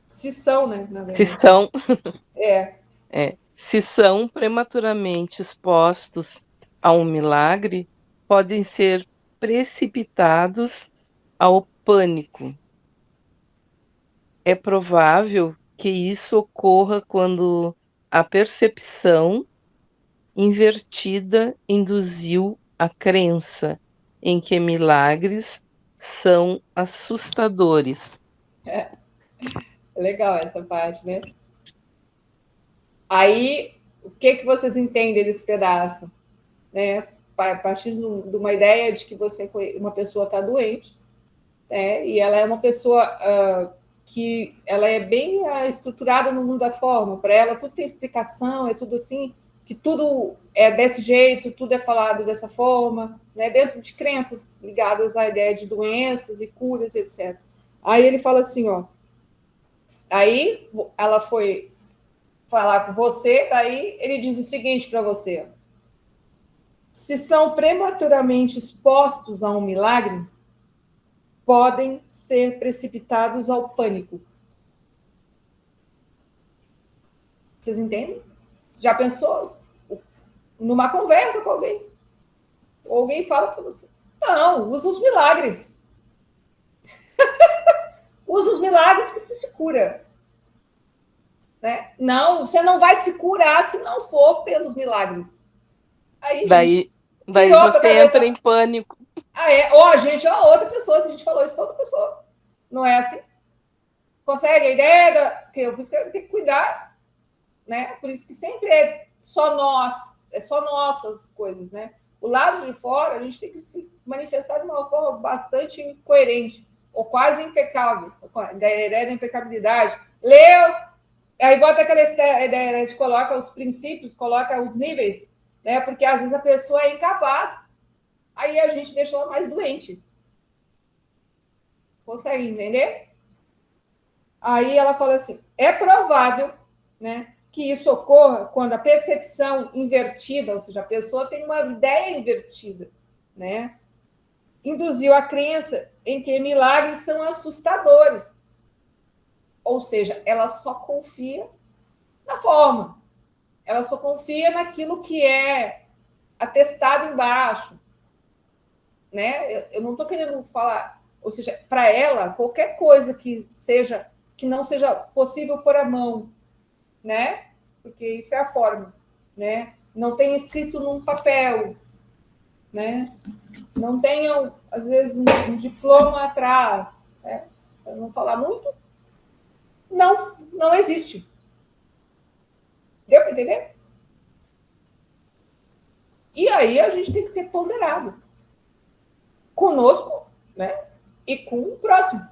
Se são, né? Na verdade. Se são, É. se são prematuramente expostos a um milagre, podem ser precipitados ao pânico. É provável que isso ocorra quando a percepção invertida induziu a crença em que milagres são assustadores. É legal essa parte, né? Aí, o que vocês entendem desse pedaço? Né? A partir de uma ideia de que uma pessoa está doente, né? E ela é uma pessoa que ela é bem estruturada no mundo da forma. Para ela, tudo tem explicação, é tudo assim, que tudo é desse jeito, tudo é falado dessa forma, né? Dentro de crenças ligadas à ideia de doenças e curas, etc. Aí ele fala assim, ó, aí ela foi falar com você, daí ele diz o seguinte para você: se são prematuramente expostos a um milagre, podem ser precipitados ao pânico. Vocês entendem? Você já pensou numa conversa com alguém? Alguém fala para você: não, usa os milagres. Usa os milagres que se cura. Né? Não, você não vai se curar se não for pelos milagres. Aí, Daí você entra em pânico. Gente, outra pessoa, se a gente falou isso para outra pessoa. Não é assim? Consegue a ideia? Por isso que tem que cuidar, né? Por isso que sempre é só nós, é só nossas coisas, né? O lado de fora, a gente tem que se manifestar de uma forma bastante coerente, ou quase impecável, a ideia da impecabilidade. Leu, aí bota aquela ideia, a gente coloca os princípios, coloca os níveis, né? Porque às vezes a pessoa é incapaz, aí a gente deixa ela mais doente. Consegue entender? Aí ela fala assim: é provável, né, que isso ocorra quando a percepção invertida, ou seja, a pessoa tem uma ideia invertida, né, induziu a crença em que milagres são assustadores. Ou seja, ela só confia na forma, ela só confia naquilo que é atestado embaixo, né? Eu não estou querendo falar, ou seja, para ela, qualquer coisa que não seja possível pôr a mão, né? Porque isso é a forma, né? Não tem escrito num papel, né? Não tenham, às vezes, um diploma atrás, né? Para não falar muito, não existe. Deu para entender? E aí a gente tem que ser ponderado conosco, né? E com o próximo.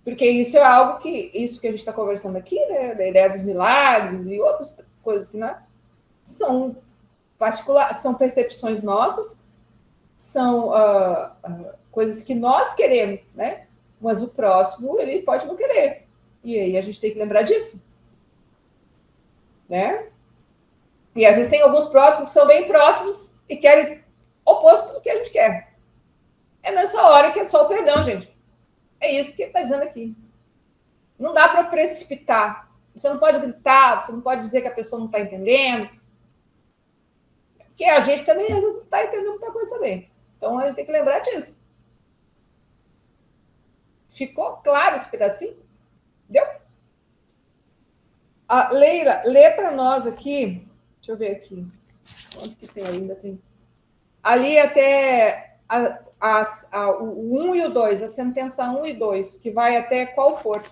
Porque isso é algo isso que a gente está conversando aqui, né? Da ideia dos milagres e outras coisas que, né? São percepções nossas são coisas que nós queremos, né? Mas o próximo, ele pode não querer. E aí a gente tem que lembrar disso. Né? E às vezes tem alguns próximos que são bem próximos e querem oposto do que a gente quer. É nessa hora que é só o perdão, gente. É isso que ele está dizendo aqui. Não dá para precipitar. Você não pode gritar, você não pode dizer que a pessoa não está entendendo. Porque a gente também às vezes não está entendendo muita coisa também. Então a gente tem que lembrar disso. Ficou claro esse pedacinho? Deu? A Leila, lê para nós aqui. Deixa eu ver aqui. Quanto que tem ainda? Tem. Ali até o 1 e o 2, a sentença 1 e 2, que vai até qual for.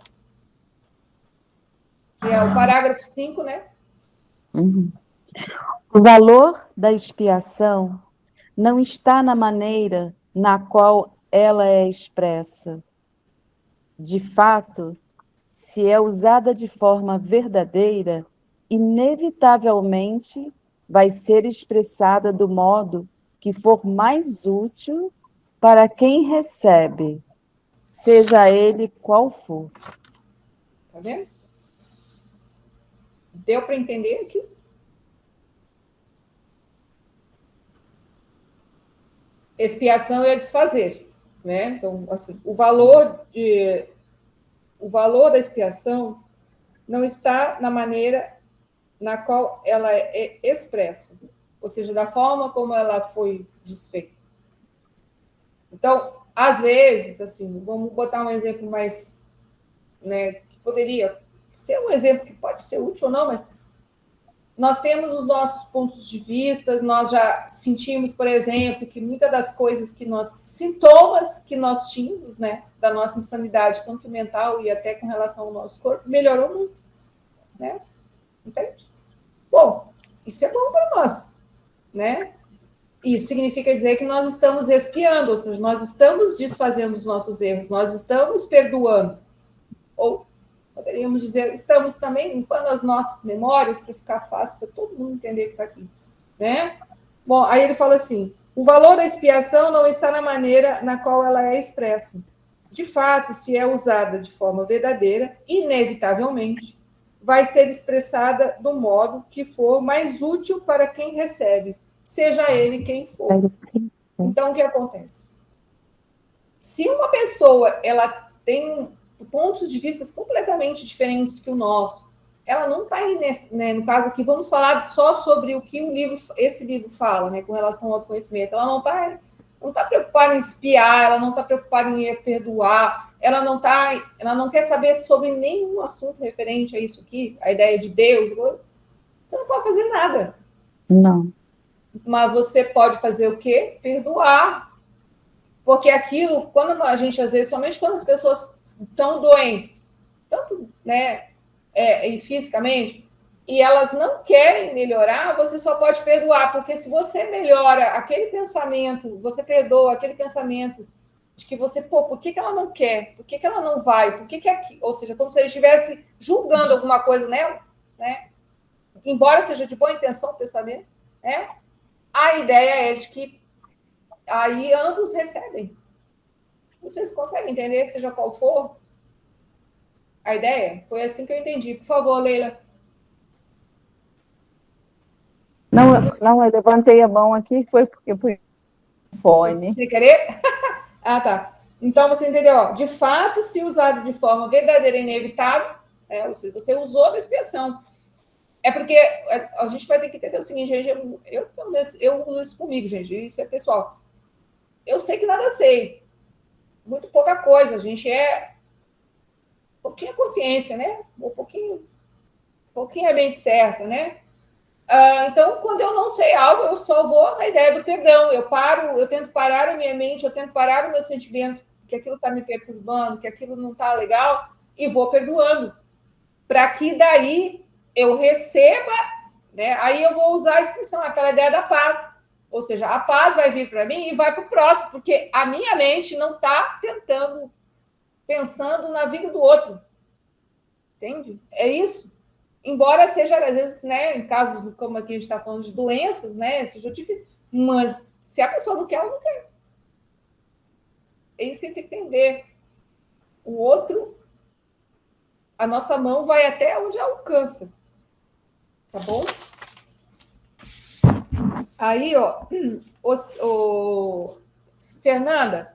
Que é o parágrafo 5, né? Uhum. O valor da expiação não está na maneira na qual ela é expressa. De fato, se é usada de forma verdadeira, inevitavelmente vai ser expressada do modo que for mais útil para quem recebe, seja ele qual for. Tá vendo? Deu para entender aqui? Expiação é desfazer, né? Então, assim, o valor da expiação não está na maneira na qual ela é expressa, ou seja, da forma como ela foi desfeita. Então, às vezes, assim, vamos botar um exemplo mais, né, que poderia ser um exemplo que pode ser útil ou não, mas nós temos os nossos pontos de vista, nós já sentimos, por exemplo, que muitas das coisas sintomas que nós tínhamos, né, da nossa insanidade, tanto mental e até com relação ao nosso corpo, melhorou muito, né? Entende? Bom, isso é bom para nós, né? Isso significa dizer que nós estamos expiando, ou seja, nós estamos desfazendo os nossos erros, nós estamos perdoando. Ou poderíamos dizer, estamos também limpando as nossas memórias para ficar fácil para todo mundo entender que está aqui, né? Bom, aí ele fala assim, o valor da expiação não está na maneira na qual ela é expressa. De fato, se é usada de forma verdadeira, inevitavelmente, vai ser expressada do modo que for mais útil para quem recebe, seja ele quem for. Então, o que acontece? Se uma pessoa ela tem pontos de vista completamente diferentes que o nosso, ela não está, né, no caso aqui, vamos falar só sobre o que esse livro fala, né, com relação ao autoconhecimento. Ela não está preocupada em espiar, ela não está preocupada em perdoar, ela não quer saber sobre nenhum assunto referente a isso aqui, a ideia de Deus. Você não pode fazer nada. Não. Mas você pode fazer o quê? Perdoar. Porque aquilo, quando a gente, às vezes, somente quando as pessoas estão doentes, tanto, né, e fisicamente, e elas não querem melhorar, você só pode perdoar, porque se você melhora aquele pensamento, você perdoa aquele pensamento de que você, por que ela não quer? Por que ela não vai? Por que aqui? Ou seja, como se ele estivesse julgando alguma coisa nela, né? Embora seja de boa intenção o pensamento, né? A ideia é de que aí ambos recebem. Vocês conseguem entender, seja qual for a ideia? Foi assim que eu entendi. Por favor, Leila. Não, eu levantei a mão aqui, foi porque eu fui fone. Sem querer? Ah, tá. Então, você entendeu? Ó, de fato, se usado de forma verdadeira e inevitável, ou seja, você usou da expiação. É porque a gente vai ter que entender o seguinte, gente, eu uso isso comigo, gente, isso é pessoal. Eu sei que nada sei. Muito pouca coisa. A gente pouquinho consciência, né? Um pouquinho a mente certa, né? Então, quando eu não sei algo, eu só vou na ideia do perdão. Eu tento parar a minha mente, eu tento parar os meus sentimentos, que aquilo está me perturbando, que aquilo não está legal, e vou perdoando. Para que daí eu receba, né? Aí eu vou usar a expressão, aquela ideia da paz. Ou seja, a paz vai vir para mim e vai para o próximo, porque a minha mente não está pensando na vida do outro. Entende? É isso. Embora seja, às vezes, né, em casos como aqui a gente está falando de doenças, né, seja difícil, Mas se a pessoa não quer, ela não quer. É isso que a gente tem que entender. O outro, a nossa mão vai até onde alcança. Tá bom? Aí, ó, Fernanda,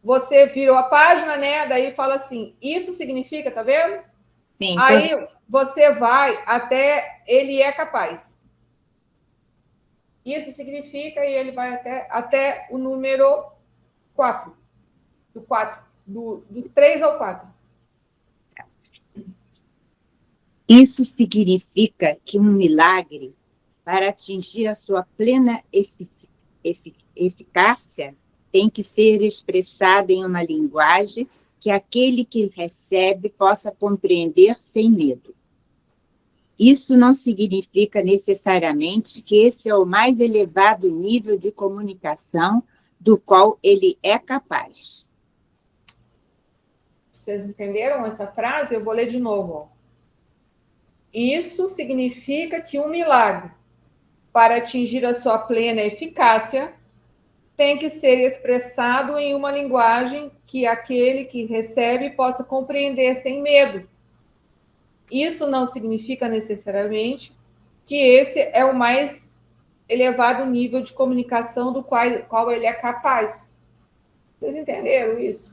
você virou a página, né? Daí fala assim, isso significa, tá vendo? Sim. Aí você vai até ele é capaz. Isso significa, e ele vai até o número 4. Dos 3 ao 4. Isso significa que um milagre, para atingir a sua plena eficácia, tem que ser expressado em uma linguagem que aquele que recebe possa compreender sem medo. Isso não significa necessariamente que esse é o mais elevado nível de comunicação do qual ele é capaz. Vocês entenderam essa frase? Eu vou ler de novo. Isso significa que um milagre, para atingir a sua plena eficácia, tem que ser expressado em uma linguagem que aquele que recebe possa compreender sem medo. Isso não significa necessariamente que esse é o mais elevado nível de comunicação do qual ele é capaz. Vocês entenderam isso?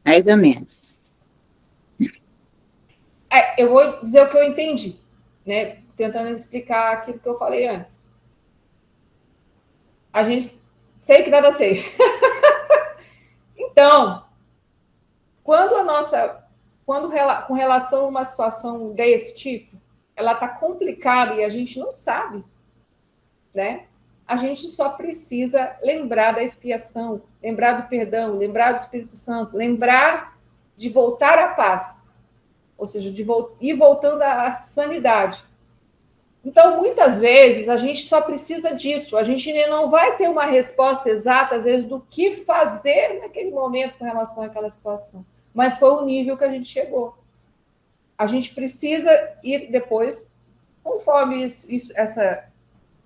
Mais ou menos. Eu vou dizer o que eu entendi, né? Tentando explicar aquilo que eu falei antes. A gente sei que nada sei. Então, com relação a uma situação desse tipo, ela está complicada e a gente não sabe, né? A gente só precisa lembrar da expiação, lembrar do perdão, lembrar do Espírito Santo, lembrar de voltar à paz, ou seja, de ir voltando à sanidade. Então, muitas vezes, a gente só precisa disso. A gente não vai ter uma resposta exata, às vezes, do que fazer naquele momento com relação àquela situação. Mas foi o nível que a gente chegou. A gente precisa ir depois, conforme essa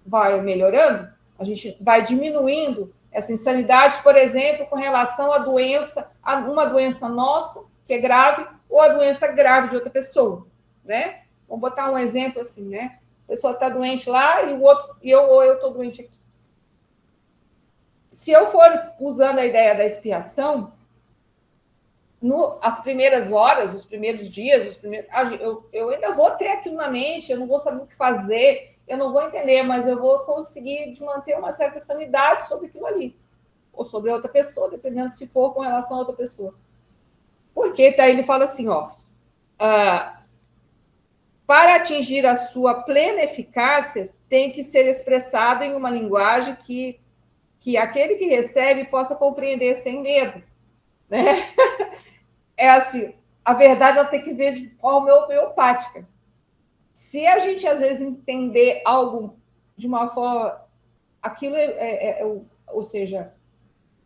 vai melhorando, a gente vai diminuindo essa insanidade, por exemplo, com relação à doença, a uma doença nossa, que é grave, ou a doença grave de outra pessoa, né? Vamos botar um exemplo assim, né? A pessoa está doente lá e eu estou doente aqui. Se eu for usando a ideia da expiação, as primeiras horas, os primeiros dias, eu ainda vou ter aquilo na mente, eu não vou saber o que fazer, eu não vou entender, mas eu vou conseguir manter uma certa sanidade sobre aquilo ali, ou sobre outra pessoa, dependendo se for com relação a outra pessoa. Porque daí ele fala assim, ó, para atingir a sua plena eficácia, tem que ser expressado em uma linguagem que aquele que recebe possa compreender sem medo, né? É assim, a verdade ela tem que ver de forma homeopática. Se a gente, às vezes, entender algo de uma forma... Aquilo ou seja,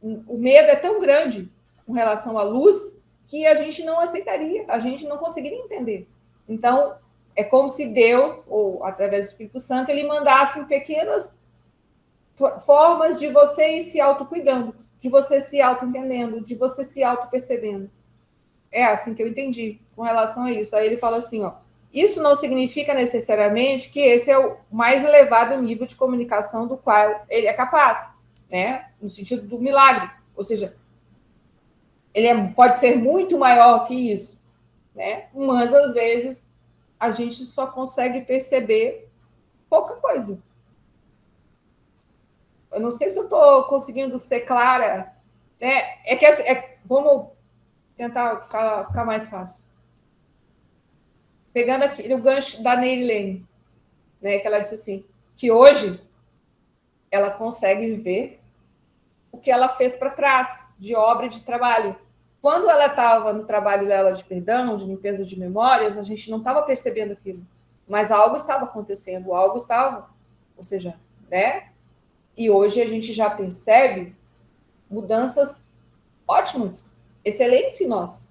o medo é tão grande com relação à luz que a gente não aceitaria, a gente não conseguiria entender. Então, é como se Deus, ou através do Espírito Santo, ele mandasse pequenas formas de você ir se autocuidando, de você se auto-entendendo, de você se auto-percebendo. É assim que eu entendi com relação a isso. Aí ele fala assim, ó, isso não significa necessariamente que esse é o mais elevado nível de comunicação do qual ele é capaz, né? No sentido do milagre. Ou seja, ele pode ser muito maior que isso, né? Mas, às vezes, a gente só consegue perceber pouca coisa. Eu não sei se eu estou conseguindo ser clara, né? Vamos tentar ficar mais fácil. Pegando aqui o gancho da Neilene, né, que ela disse assim, que hoje ela consegue ver o que ela fez para trás, de obra e de trabalho. Quando ela estava no trabalho dela de perdão, de limpeza de memórias, a gente não estava percebendo aquilo, mas algo estava acontecendo, ou seja, né? E hoje a gente já percebe mudanças ótimas, excelentes em nós.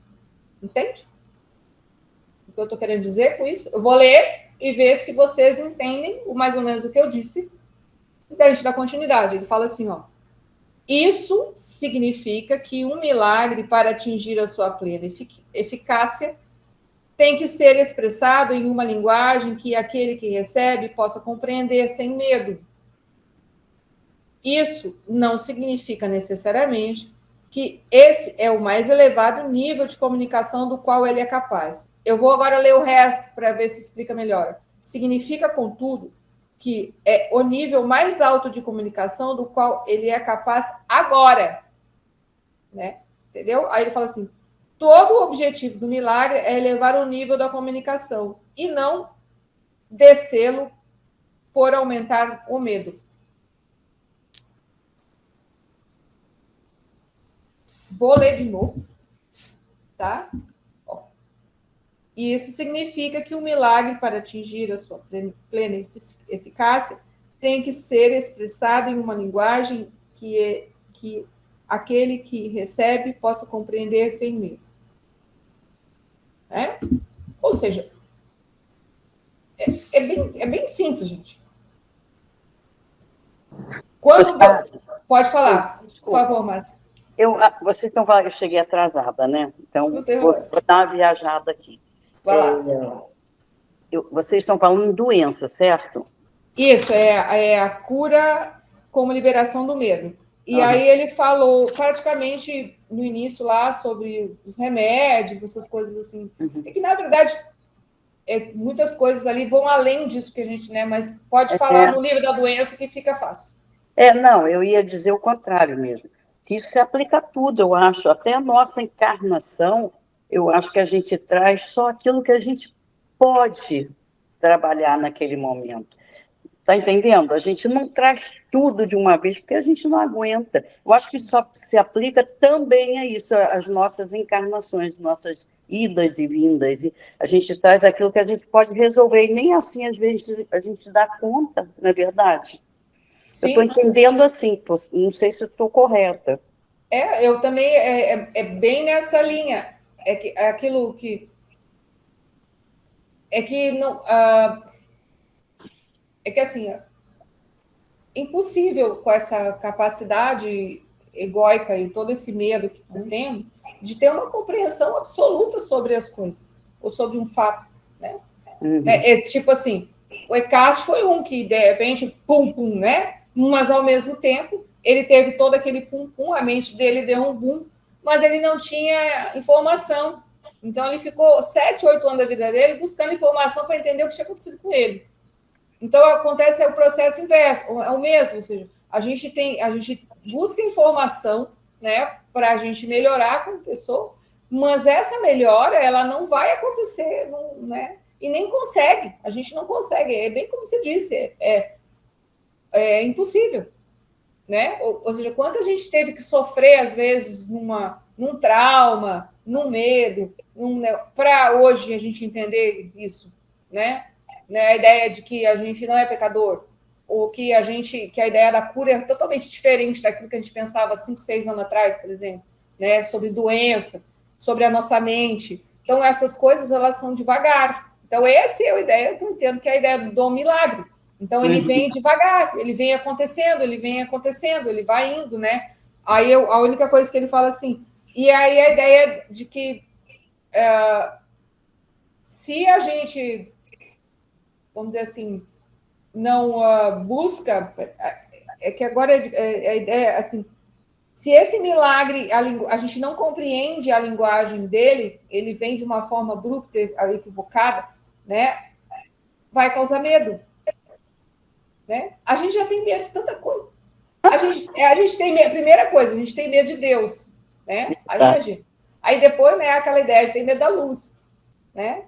Entende? O que eu estou querendo dizer com isso? Eu vou ler e ver se vocês entendem mais ou menos o que eu disse. Então, a gente dá continuidade. Ele fala assim, ó. Isso significa que um milagre, para atingir a sua plena eficácia, tem que ser expressado em uma linguagem que aquele que recebe possa compreender sem medo. Isso não significa necessariamente que esse é o mais elevado nível de comunicação do qual ele é capaz. Eu vou agora ler o resto para ver se explica melhor. Significa, contudo, que é o nível mais alto de comunicação do qual ele é capaz agora. Né? Entendeu? Aí ele fala assim, todo o objetivo do milagre é elevar o nível da comunicação e não descê-lo por aumentar o medo. Vou ler de novo, tá? E isso significa que o milagre, para atingir a sua plena eficácia, tem que ser expressado em uma linguagem que aquele que recebe possa compreender sem medo. Né? Ou seja, é bem simples, gente. Quando... Pode falar, por favor, Márcia. Vocês estão falando, eu cheguei atrasada, né? Então, vou dar uma viajada aqui. Vai lá. Vocês estão falando em doença, certo? Isso, é a cura como liberação do medo. E aí ele falou praticamente no início lá sobre os remédios, essas coisas assim. É que, na verdade, muitas coisas ali vão além disso que a gente, né? Mas pode falar no livro da doença que fica fácil. Não, eu ia dizer o contrário mesmo. Que isso se aplica a tudo, eu acho. Até a nossa encarnação, eu acho que a gente traz só aquilo que a gente pode trabalhar naquele momento. Está entendendo? A gente não traz tudo de uma vez, porque a gente não aguenta. Eu acho que só se aplica também a isso, às nossas encarnações, nossas idas e vindas. E a gente traz aquilo que a gente pode resolver, e nem assim, às vezes, a gente dá conta, não é verdade? Sim. Eu estou entendendo assim, não sei se estou correta. Eu também, é bem nessa linha. É aquilo que... É que não... É que, assim, impossível com essa capacidade egóica e todo esse medo que nós temos de ter uma compreensão absoluta sobre as coisas, ou sobre um fato, né? Tipo assim, o Eckhart foi um que, de repente, pum, né? Mas, ao mesmo tempo, ele teve todo aquele pum, a mente dele deu um boom, mas ele não tinha informação. Então, ele ficou 7, 8 anos da vida dele buscando informação para entender o que tinha acontecido com ele. Então, acontece o processo inverso, é o mesmo, ou seja, a gente busca informação, né, para a gente melhorar como pessoa, mas essa melhora, ela não vai acontecer, né, e nem consegue, a gente não consegue, é bem como você disse, é impossível, né, ou seja, quanto a gente teve que sofrer, às vezes, num trauma, num medo, para hoje a gente entender isso, né, a ideia de que a gente não é pecador, ou que a ideia da cura é totalmente diferente daquilo que a gente pensava 5, 6 anos atrás, por exemplo, né? Sobre doença, sobre a nossa mente. Então, essas coisas, elas são devagar. Então, essa é a ideia que eu entendo, que é a ideia do milagre. Então, ele vem devagar, ele vem acontecendo, ele vai indo, né? Aí, a única coisa que ele fala assim, e aí a ideia de que se a gente... vamos dizer assim, não busca, é que agora a ideia, assim, se esse milagre, a gente não compreende a linguagem dele, ele vem de uma forma abrupta, equivocada, né, vai causar medo. Né? A gente já tem medo de tanta coisa. A gente tem medo, primeira coisa, a gente tem medo de Deus. Né? Aí, imagina. Aí depois, né, aquela ideia de ter medo da luz. Né?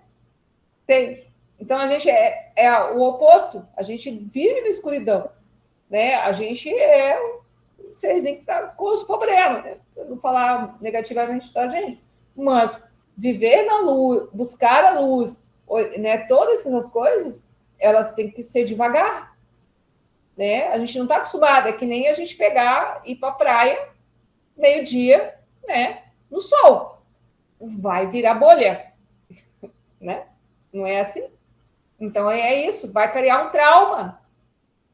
Tem. Então, a gente é o oposto. A gente vive na escuridão. Né? A gente é um serzinho que está com os problemas. Né? Para não falar negativamente da gente. Mas viver na luz, buscar a luz, né? Todas essas coisas, elas têm que ser devagar. Né? A gente não está acostumado. É que nem a gente pegar e ir para a praia, meio-dia, né? No sol. Vai virar bolha. Né? Não é assim? Então, é isso, vai criar um trauma,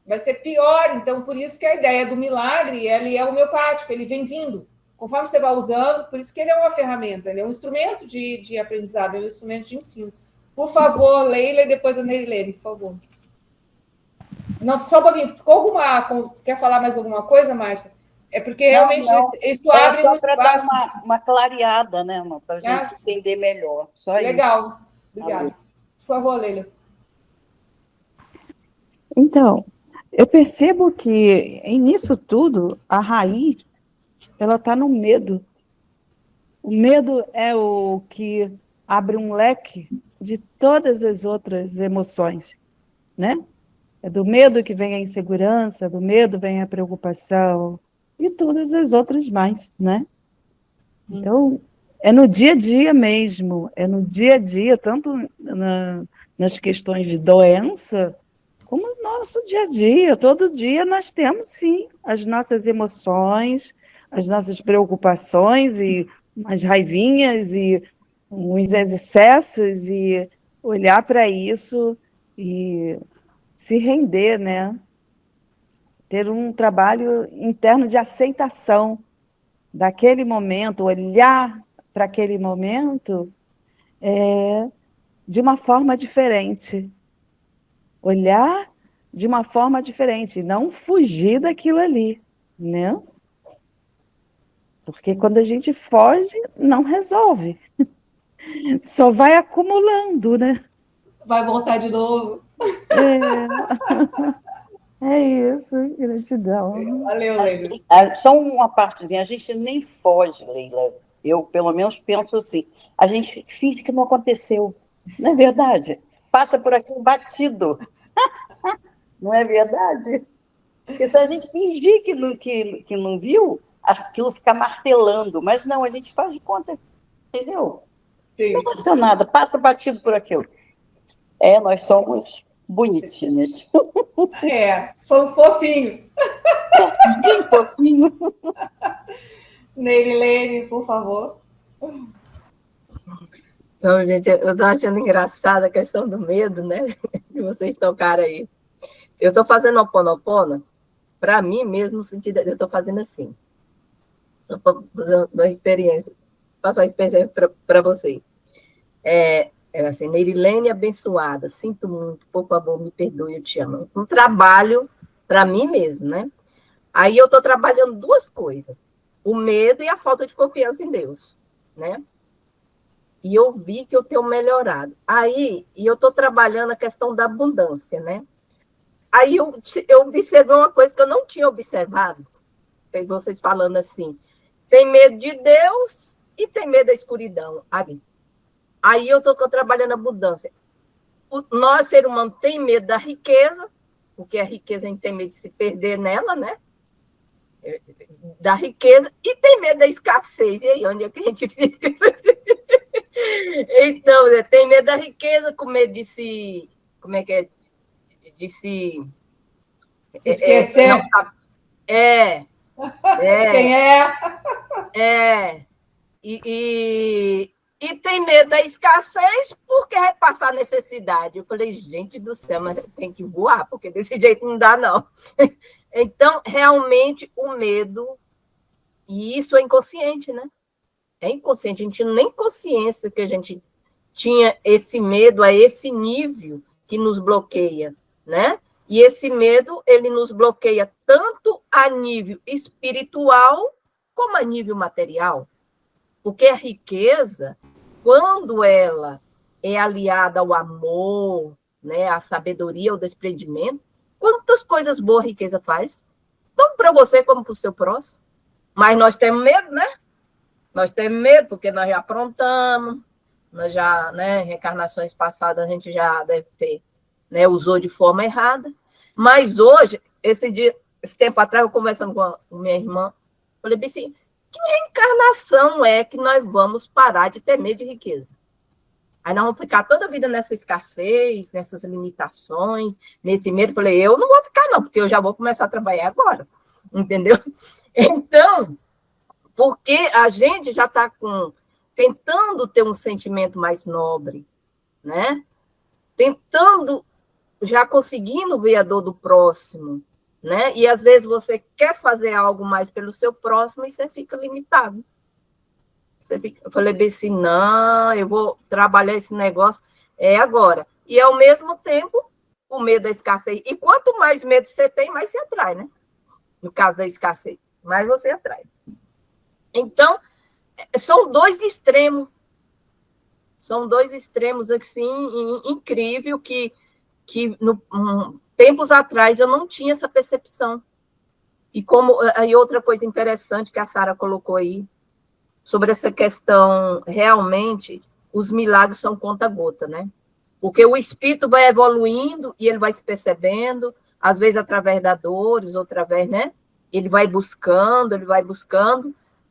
vai ser pior. Então, por isso que a ideia do milagre, ele é homeopático, ele vem vindo. Conforme você vai usando, por isso que ele é uma ferramenta, ele é um instrumento de aprendizado, é um instrumento de ensino. Por favor, Leila, e depois a Nerilene, por favor. Não, só um pouquinho. Ficou alguma... Quer falar mais alguma coisa, Márcia? É porque realmente isso abre um espaço. Só para dar uma clareada, né, para a gente entender melhor. Só legal. Isso. Obrigada. Por favor, Leila. Então, eu percebo que nisso tudo, a raiz, ela está no medo. O medo é o que abre um leque de todas as outras emoções, né? É do medo que vem a insegurança, do medo vem a preocupação e todas as outras mais, né? Então, é no dia a dia mesmo, é no dia a dia, tanto nas questões de doença, como no nosso dia a dia. Todo dia nós temos, sim, as nossas emoções, as nossas preocupações e as raivinhas e os excessos e olhar para isso e se render, né? Ter um trabalho interno de aceitação daquele momento, olhar para aquele momento de uma forma diferente. Olhar de uma forma diferente, não fugir daquilo ali, né? Porque quando a gente foge, não resolve. Só vai acumulando, né? Vai voltar de novo. É isso, gratidão. Valeu, Leila. Só uma partezinha, a gente nem foge, Leila. Eu, pelo menos, penso assim. A gente finge que não aconteceu. Não é verdade? Passa por aqui batido. Não é verdade? Porque se a gente fingir que não viu, aquilo fica martelando. Mas não, a gente faz de conta, entendeu? Sim. Não aconteceu nada, passa batido por aquilo. Nós somos bonitinhas. Somos fofinhos. Bem fofinho. Nerilene, por favor. Não, gente, eu estou achando engraçada a questão do medo, né? Que vocês tocaram aí. Eu estou fazendo Ho'oponopono, para mim mesmo, no sentido eu estou fazendo assim. Só para fazer uma experiência. Passar uma experiência para vocês. Assim, Nerilene abençoada, sinto muito, por favor, me perdoe, eu te amo. Um trabalho para mim mesmo, né? Aí eu estou trabalhando duas coisas. O medo e a falta de confiança em Deus, né? E eu vi que eu tenho melhorado. Aí, eu estou trabalhando a questão da abundância, né? Aí eu observei uma coisa que eu não tinha observado. Vocês falando assim, tem medo de Deus e tem medo da escuridão. Aí eu estou trabalhando a abundância. Nós, ser humano, tem medo da riqueza, porque a riqueza a gente tem medo de se perder nela, né? Da riqueza, e tem medo da escassez. E aí, onde é que a gente fica? Então, tem medo da riqueza, com medo de se... Como é que é? De se esquecer. Não sabe. Quem é? E tem medo da escassez porque vai passar necessidade. Eu falei, gente do céu, mas tem que voar, porque desse jeito não dá, não. Então, realmente, o medo, e isso é inconsciente, né? É inconsciente, a gente não tem consciência que a gente tinha esse medo a esse nível que nos bloqueia, né? E esse medo, ele nos bloqueia tanto a nível espiritual como a nível material. Porque a riqueza, quando ela é aliada ao amor, né, à sabedoria, ao desprendimento, quantas coisas boas a riqueza faz? Tanto para você como para o seu próximo. Mas nós temos medo, né? Nós temos medo porque nós já aprontamos, nós já, né, reencarnações passadas a gente já deve ter, né, usou de forma errada. Mas hoje, esse tempo atrás, eu conversando com a minha irmã, falei bem assim, que reencarnação é que nós vamos parar de ter medo de riqueza? Aí nós vamos ficar toda a vida nessa escassez, nessas limitações, nesse medo. Falei, eu não vou ficar não, porque eu já vou começar a trabalhar agora, entendeu? Então, porque a gente já está tentando ter um sentimento mais nobre, né? tentando, já conseguindo ver a dor do próximo, né? E às vezes você quer fazer algo mais pelo seu próximo e você fica limitado. Eu falei bem assim, não, eu vou trabalhar esse negócio agora. E ao mesmo tempo, o medo da escassez. E quanto mais medo você tem, mais você atrai, né? No caso da escassez, mais você atrai. Então, são dois extremos. São dois extremos, assim, incrível, que tempos atrás eu não tinha essa percepção. E outra coisa interessante que a Sara colocou aí, sobre essa questão, realmente, os milagres são conta-gota, né? Porque o espírito vai evoluindo e ele vai se percebendo, às vezes através da dores, ou através, né? Ele vai buscando,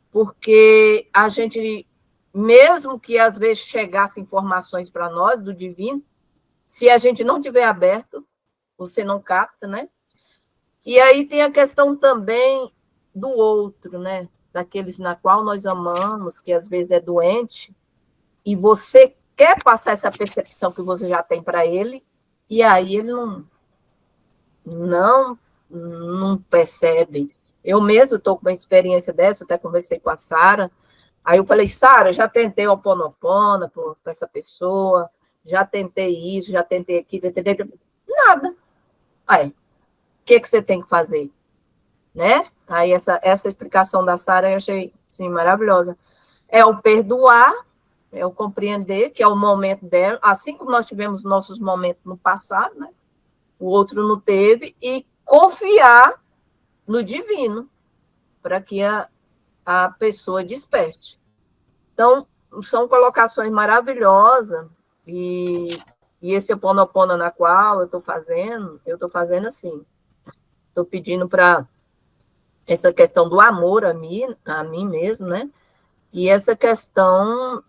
porque a gente, mesmo que às vezes chegasse informações para nós do divino, se a gente não tiver aberto, você não capta, né? E aí tem a questão também do outro, né? Daqueles na qual nós amamos, que às vezes é doente, e você quer passar essa percepção que você já tem para ele, e aí ele não percebe. Eu mesmo estou com uma experiência dessa, até conversei com a Sara, aí eu falei, Sara, já tentei o Ho'oponopono para essa pessoa, já tentei isso, já tentei aquilo, nada. Aí, o que você tem que fazer? Né? Aí essa explicação da Sara eu achei assim, maravilhosa. É o perdoar, é o compreender, que é o momento dela, assim como nós tivemos nossos momentos no passado, né? O outro não teve, e confiar no divino, para que a pessoa desperte. Então, são colocações maravilhosas, e esse Ho'oponopono na qual eu estou fazendo assim, estou pedindo para essa questão do amor a mim mesmo, né? E essa questão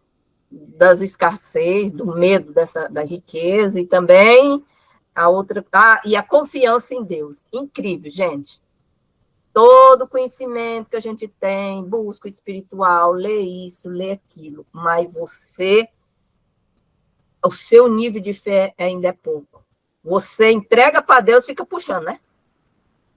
das escassez, do medo da riqueza, e também a outra, e a confiança em Deus. Incrível, gente. Todo conhecimento que a gente tem, busca espiritual, lê isso, lê aquilo, mas o seu nível de fé ainda é pouco. Você entrega para Deus, fica puxando, né?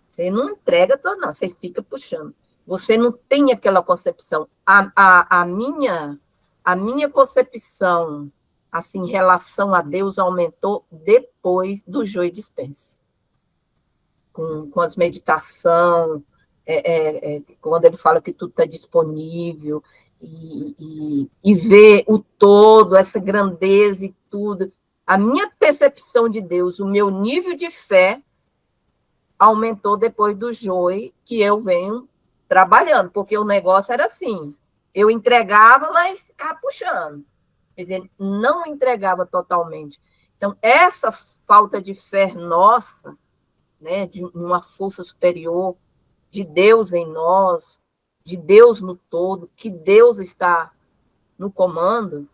Você não entrega todo, não, você fica puxando. Você não tem aquela concepção. A minha concepção, assim, em relação a Deus, aumentou depois do Joe Dispenza. Com as meditações, quando ele fala que tudo está disponível, e ver o todo, essa grandeza e tudo. A minha percepção de Deus, o meu nível de fé, aumentou depois do Joe, que eu venho trabalhando, porque o negócio era assim, eu entregava, mas ficava puxando. Quer dizer, não entregava totalmente. Então, essa falta de fé nossa, né, de uma força superior, de Deus em nós, de Deus no todo, que Deus está no comando,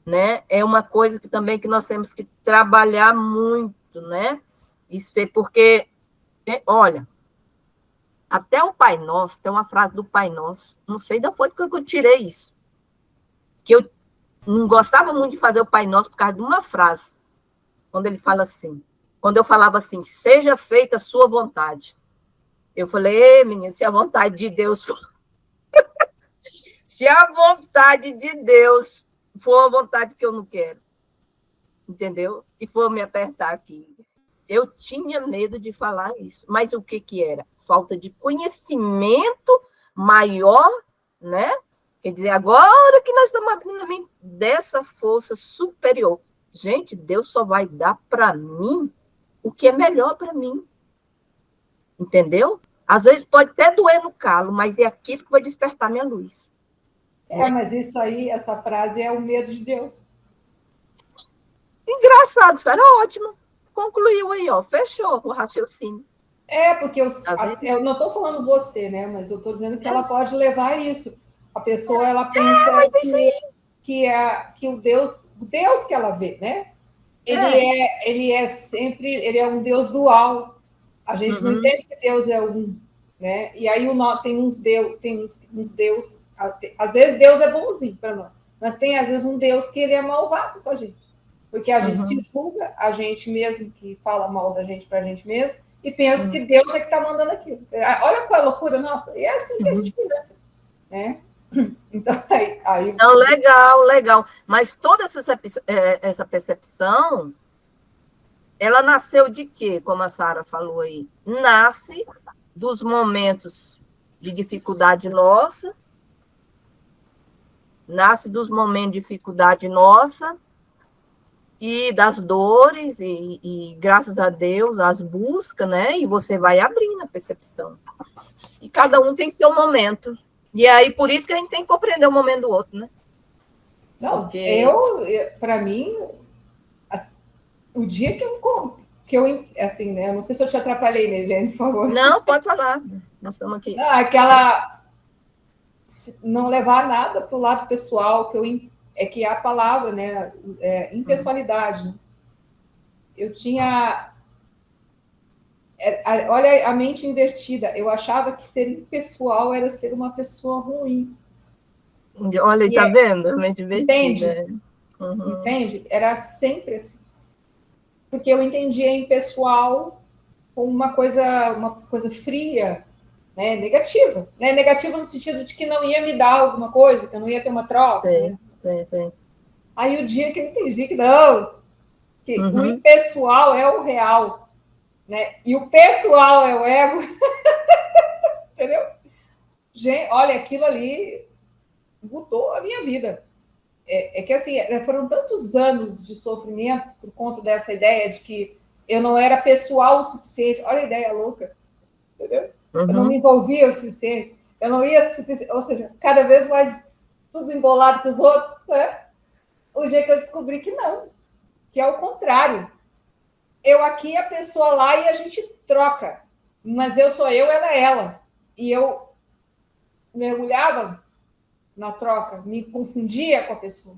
né, é uma coisa que também que nós temos que trabalhar muito, né, e ser, porque, olha, até o Pai Nosso, tem uma frase do Pai Nosso, não sei da onde que eu tirei isso, que eu não gostava muito de fazer o Pai Nosso por causa de uma frase, quando ele fala assim, quando eu falava assim, seja feita a sua vontade. Eu falei, menina, se a vontade de Deus for... se a vontade de Deus for a vontade que eu não quero, entendeu? E for me apertar aqui. Eu tinha medo de falar isso. Mas o que era? Falta de conhecimento maior, né? Quer dizer, agora que nós estamos abrindo dessa força superior. Gente, Deus só vai dar para mim o que é melhor para mim. Entendeu? Às vezes pode até doer no calo, mas é aquilo que vai despertar minha luz. Mas isso aí, essa frase é o medo de Deus. Engraçado, isso era ótimo. Concluiu aí, ó, fechou o raciocínio. Porque eu não estou falando você, né? Mas eu estou dizendo que ela pode levar isso. A pessoa, ela pensa que o Deus que ela vê, né? Ele é um Deus dual. A gente não entende que Deus é um, né? E aí tem uns Deus, às vezes Deus é bonzinho para nós, mas tem às vezes um Deus que ele é malvado com a gente. Porque a gente se julga, a gente mesmo que fala mal da gente para a gente mesmo, e pensa que Deus é que está mandando aquilo. Olha qual loucura, nossa, e é assim que a gente pensa, né? Então, aí... Não, legal, legal. Mas toda essa percepção, ela nasceu de quê, como a Sara falou aí? Nasce dos momentos de dificuldade nossa, e das dores, e graças a Deus, as buscas, né? E você vai abrindo a percepção. E cada um tem seu momento. E aí, por isso que a gente tem que compreender o momento do outro, né? Não, Porque... para mim, o dia que eu assim, né? Eu não sei se eu te atrapalhei, né, Eliane, por favor. Não, pode falar. Nós estamos aqui. Aquela... não levar nada para o lado pessoal, é que a palavra, né? Impessoalidade. Né? Eu tinha... olha a mente invertida. Eu achava que ser impessoal era ser uma pessoa ruim. Olha, e tá vendo? A mente invertida. Entende? Entende? Era sempre assim. Porque eu entendia impessoal como uma coisa fria, né? Negativa. Né? Negativa no sentido de que não ia me dar alguma coisa, que eu não ia ter uma troca. Sim, né? sim. Aí o dia que eu entendi que não, que o impessoal é o real, né? E o pessoal é o ego. Entendeu? Gente, olha, aquilo ali mudou a minha vida. É que assim, foram tantos anos de sofrimento por conta dessa ideia de que eu não era pessoal o suficiente. Olha a ideia louca, entendeu? Eu não me envolvia o suficiente, eu não ia, ou seja, cada vez mais tudo embolado com os outros, né? O dia que eu descobri que não, que é o contrário. Eu aqui, a pessoa lá, e a gente troca, mas eu sou eu, ela é ela. E eu mergulhava na troca, me confundia com a pessoa,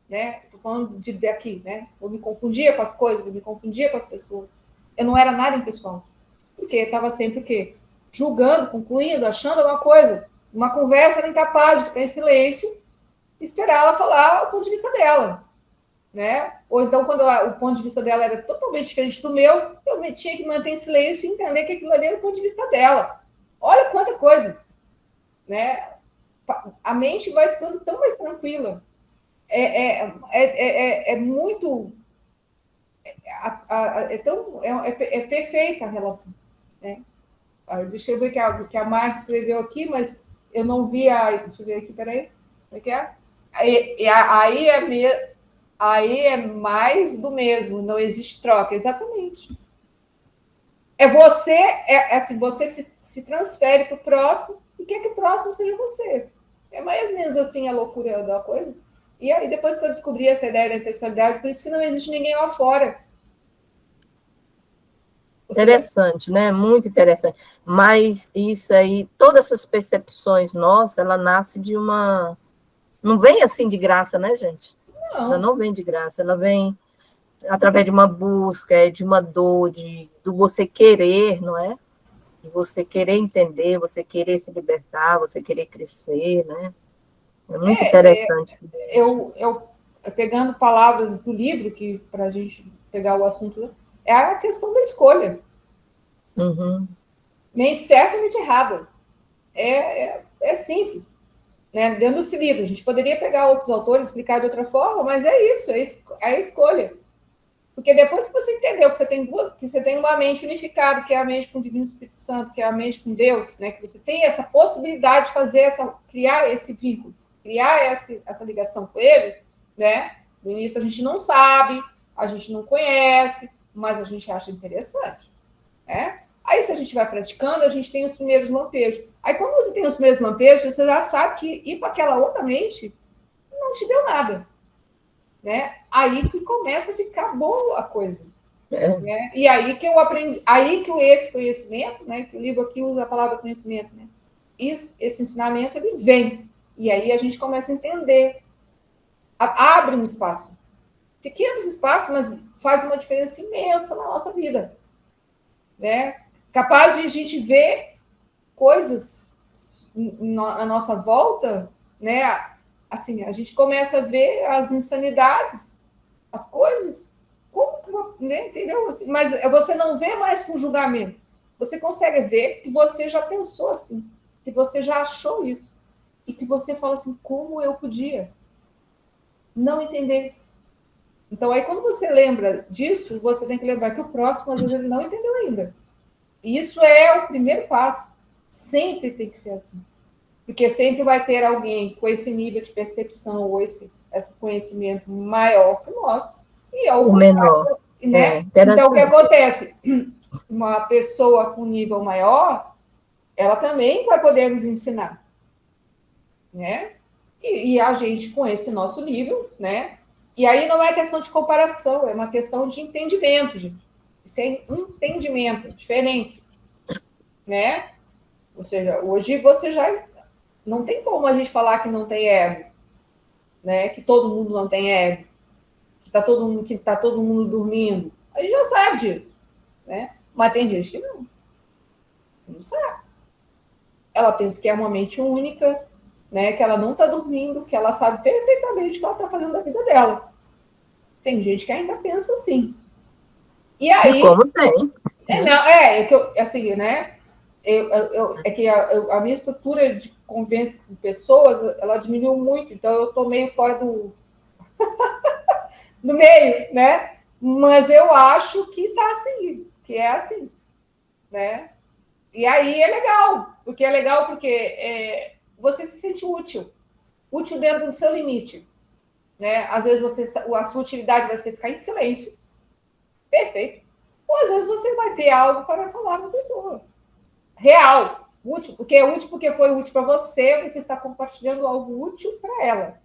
né? Estou falando daqui, né? Eu me confundia com as coisas, eu me confundia com as pessoas. Eu não era nada impessoal, porque estava sempre o quê? Julgando, concluindo, achando alguma coisa. Uma conversa era incapaz de ficar em silêncio e esperar ela falar o ponto de vista dela, né? Ou então, quando o ponto de vista dela era totalmente diferente do meu, eu tinha que manter em silêncio e entender que aquilo ali era o ponto de vista dela. Olha quanta coisa, né? A mente vai ficando tão mais tranquila. É muito... É perfeita a relação. Né? Deixa eu ver que a Márcia escreveu aqui, mas eu não vi a... Deixa eu ver aqui, peraí. Como é que é? Aí é mais do mesmo, não existe troca. Exatamente. Assim, você se transfere para o próximo e quer que o próximo seja você. É mais ou menos assim a loucura da coisa. E aí, depois que eu descobri essa ideia da impessoalidade, por isso que não existe ninguém lá fora. Interessante, né? Muito interessante. Mas isso aí, todas essas percepções nossas, ela nasce de uma... Não vem assim de graça, né, gente? Não. Ela não vem de graça, ela vem através de uma busca, de uma dor, do você querer, não é? De você querer entender, você querer se libertar, você querer crescer, né? É muito interessante. Eu pegando palavras do livro, que para a gente pegar o assunto, é a questão da escolha. Nem certa, nem errada. É simples. Né? Dentro desse livro, a gente poderia pegar outros autores, explicar de outra forma, mas é isso, é a escolha. Porque depois que você entendeu que você tem uma mente unificada, que é a mente com o Divino Espírito Santo, que é a mente com Deus, né? Que você tem essa possibilidade de criar esse vínculo, criar essa ligação com ele, né? No início a gente não sabe, a gente não conhece, mas a gente acha interessante, né? Aí, se a gente vai praticando, a gente tem os primeiros lampejos. Aí, quando você tem os primeiros lampejos, você já sabe que ir para aquela outra mente não te deu nada. Né? Aí que começa a ficar boa a coisa. Né? E aí que eu aprendi, aí que esse conhecimento, né, que o livro aqui usa a palavra conhecimento, né? Esse ensinamento, ele vem. E aí a gente começa a entender. Abre um espaço. Pequenos espaços, mas faz uma diferença imensa na nossa vida. Né? Capaz de a gente ver coisas na nossa volta, né? Assim, a gente começa a ver as insanidades, as coisas. Como, né? Entendeu? Mas você não vê mais com julgamento. Você consegue ver que você já pensou assim, que você já achou isso. E que você fala assim, como eu podia não entender? Então, aí, quando você lembra disso, você tem que lembrar que o próximo, às vezes, ele não entendeu ainda. E isso é o primeiro passo. Sempre tem que ser assim. Porque sempre vai ter alguém com esse nível de percepção ou esse conhecimento maior que o nosso. E é O menor. né? Então, o que acontece? Uma pessoa com nível maior, ela também vai poder nos ensinar. Né? E a gente com esse nosso nível, né? E aí não é questão de comparação, é uma questão de entendimento, gente. Isso é entendimento, diferente, né? Ou seja, hoje você já não tem como a gente falar que não tem ego, né? Que todo mundo não tem ego, que tá todo mundo dormindo. A gente já sabe disso, né? Mas tem gente que não sabe. Ela pensa que é uma mente única, né, que ela não está dormindo, que ela sabe perfeitamente o que ela está fazendo da vida dela. Tem gente que ainda pensa assim. E aí... E como tem. Assim, né? É que a minha estrutura de convivência com pessoas, ela diminuiu muito, então eu estou meio fora do meio, né? Mas eu acho que está assim, que é assim, né? E aí é legal, porque você se sente útil dentro do seu limite, né? Às vezes a sua utilidade vai ser ficar em silêncio, perfeito. Ou às vezes você vai ter algo para falar com a pessoa, real, útil, porque é útil porque foi útil para você, você está compartilhando algo útil para ela,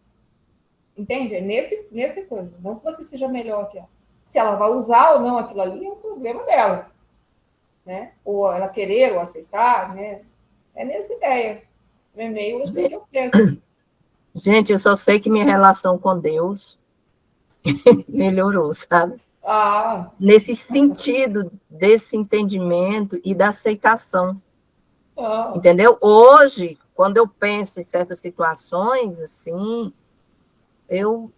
entende? É nesse coisa, não que você seja melhor que ela. Se ela vai usar ou não aquilo ali é um problema dela, né? Ou ela querer ou aceitar, né? É nessa ideia. É meio assim que eu penso. Gente, eu só sei que minha relação com Deus melhorou, sabe? Nesse sentido desse entendimento e da aceitação. Entendeu? Hoje, quando eu penso em certas situações, assim, eu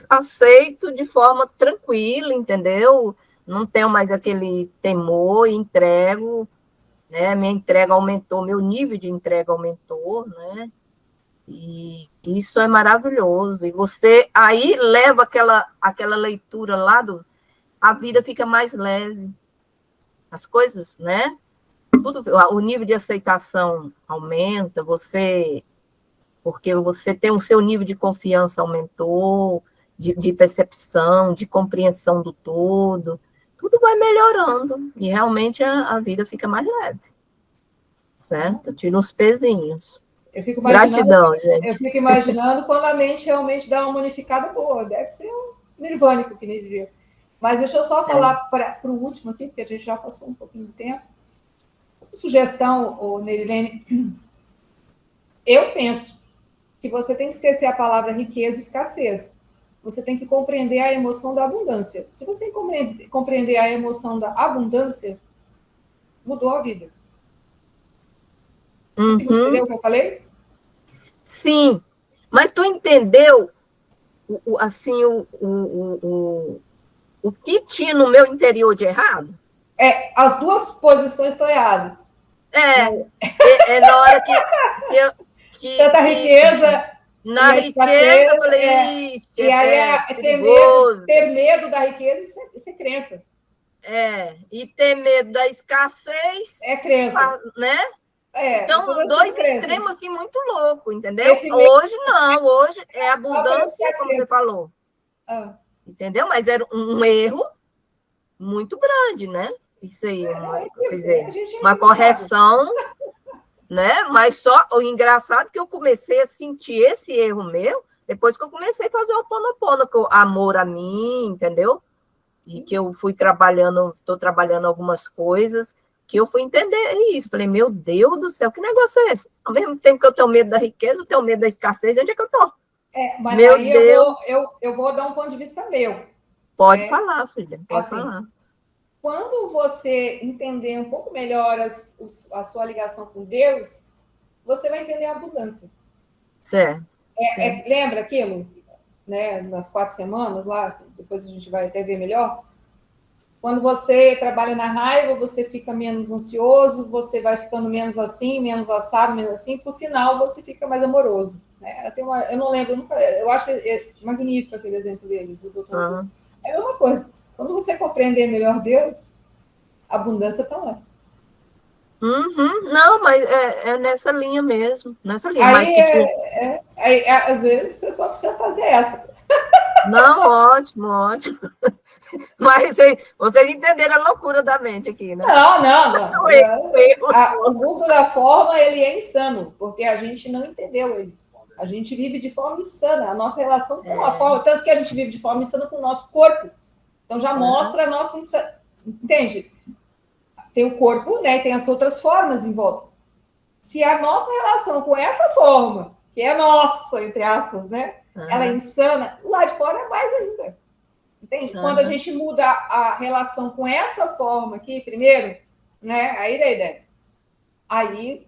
aceito de forma tranquila, entendeu? Não tenho mais aquele temor, entrego, né? Minha entrega aumentou, meu nível de entrega aumentou, né? E isso é maravilhoso. E você aí leva aquela leitura lá a vida fica mais leve. As coisas, né? Tudo, o nível de aceitação aumenta, porque você tem o seu nível de confiança aumentou, de percepção, de compreensão do todo, tudo vai melhorando, e realmente a vida fica mais leve, certo? Tira uns pezinhos. Gratidão, gente. Eu fico imaginando quando a mente realmente dá uma unificada boa, deve ser um nirvânico, que nem diria. Mas deixa eu só falar para o último aqui, porque a gente já passou um pouquinho de tempo. Sugestão, Nerilene, eu penso que você tem que esquecer a palavra riqueza e escassez. Você tem que compreender a emoção da abundância. Se você compreender a emoção da abundância, mudou a vida. Você entendeu o que eu falei? Sim, mas tu entendeu assim, o que tinha no meu interior de errado? As duas posições estão erradas. É na hora que tanta riqueza. Na riqueza, eu falei, isso. E aí ter medo da riqueza, isso é crença. E ter medo da escassez. É crença. Né? Então, dois extremos assim, muito loucos, entendeu? Hoje não, hoje é abundância, como você falou. Entendeu? Mas era um erro muito grande, né? Isso aí, quer dizer, uma correção, né? Mas só o engraçado é que eu comecei a sentir esse erro meu depois que eu comecei a fazer o Ho'oponopono, que o amor a mim, entendeu? E que eu fui estou trabalhando algumas coisas, que eu fui entender isso. Falei, meu Deus do céu, que negócio é esse? Ao mesmo tempo que eu tenho medo da riqueza, eu tenho medo da escassez, onde é que eu estou? Mas meu aí Deus. Eu vou dar um ponto de vista meu. Pode falar, filha, pode falar. Quando você entender um pouco melhor a sua ligação com Deus, você vai entender a abundância. Certo. Lembra aquilo? né, nas 4 semanas lá, depois a gente vai até ver melhor. Quando você trabalha na raiva, você fica menos ansioso, você vai ficando menos assim, menos assado, menos assim, por final você fica mais amoroso. Né? Eu não lembro, eu acho magnífico aquele exemplo dele, do Dr. Uhum. É a mesma coisa. Quando você compreender melhor Deus, a abundância está lá. Uhum. Não, mas é nessa linha mesmo. Nessa linha. Aí, às vezes, você só precisa fazer essa. Não, ótimo, ótimo. Mas vocês entenderam a loucura da mente aqui, né? Não. O erro. O mundo da forma, ele é insano, porque a gente não entendeu ele. A gente vive de forma insana, a nossa relação com a forma, tanto que a gente vive de forma insana com o nosso corpo. Então, já mostra a nossa insana. Entende? Tem o corpo, né? E tem as outras formas em volta. Se a nossa relação com essa forma, que é nossa, entre aspas, né? Ela é insana, lá de fora é mais ainda. Entende? Quando a gente muda a relação com essa forma aqui, primeiro, né? Aí da ideia. Aí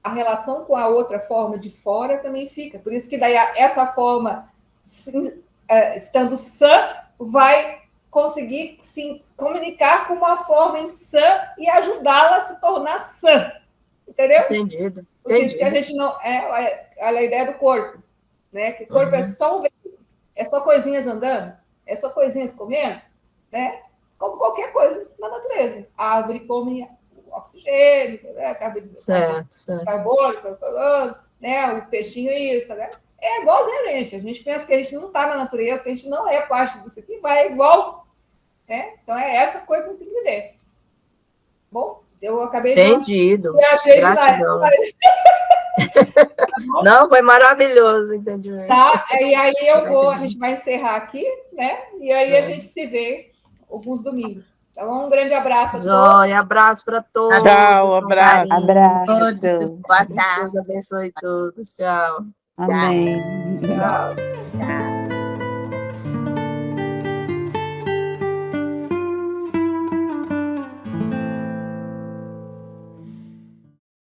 a relação com a outra forma de fora também fica. Por isso que daí essa forma, estando sã, vai conseguir se comunicar com uma forma insã e ajudá-la a se tornar sã. Entendeu? Entendido. Por isso que a gente não... a ideia do corpo. Né? Que o corpo é só um veículo. É só coisinhas andando. É só coisinhas comendo. Né? Como qualquer coisa na natureza. A árvore come oxigênio, né? Carbônico, né? O peixinho isso, né? É igualzinho a gente. A gente pensa que a gente não está na natureza, que a gente não é parte disso aqui, mas é igual. Né? Então, é essa coisa que tem que viver. Bom, eu acabei Entendido. de... Gratidão. Não, foi maravilhoso, entendimento. Tá, e aí a gente vai encerrar aqui, né? E aí a gente se vê alguns domingos. Então, um grande abraço a todos. Abraço para todos. Tchau, abraço. Abraço. Boa tarde. Deus abençoe todos. Tchau. Amém. Tchau. Tchau.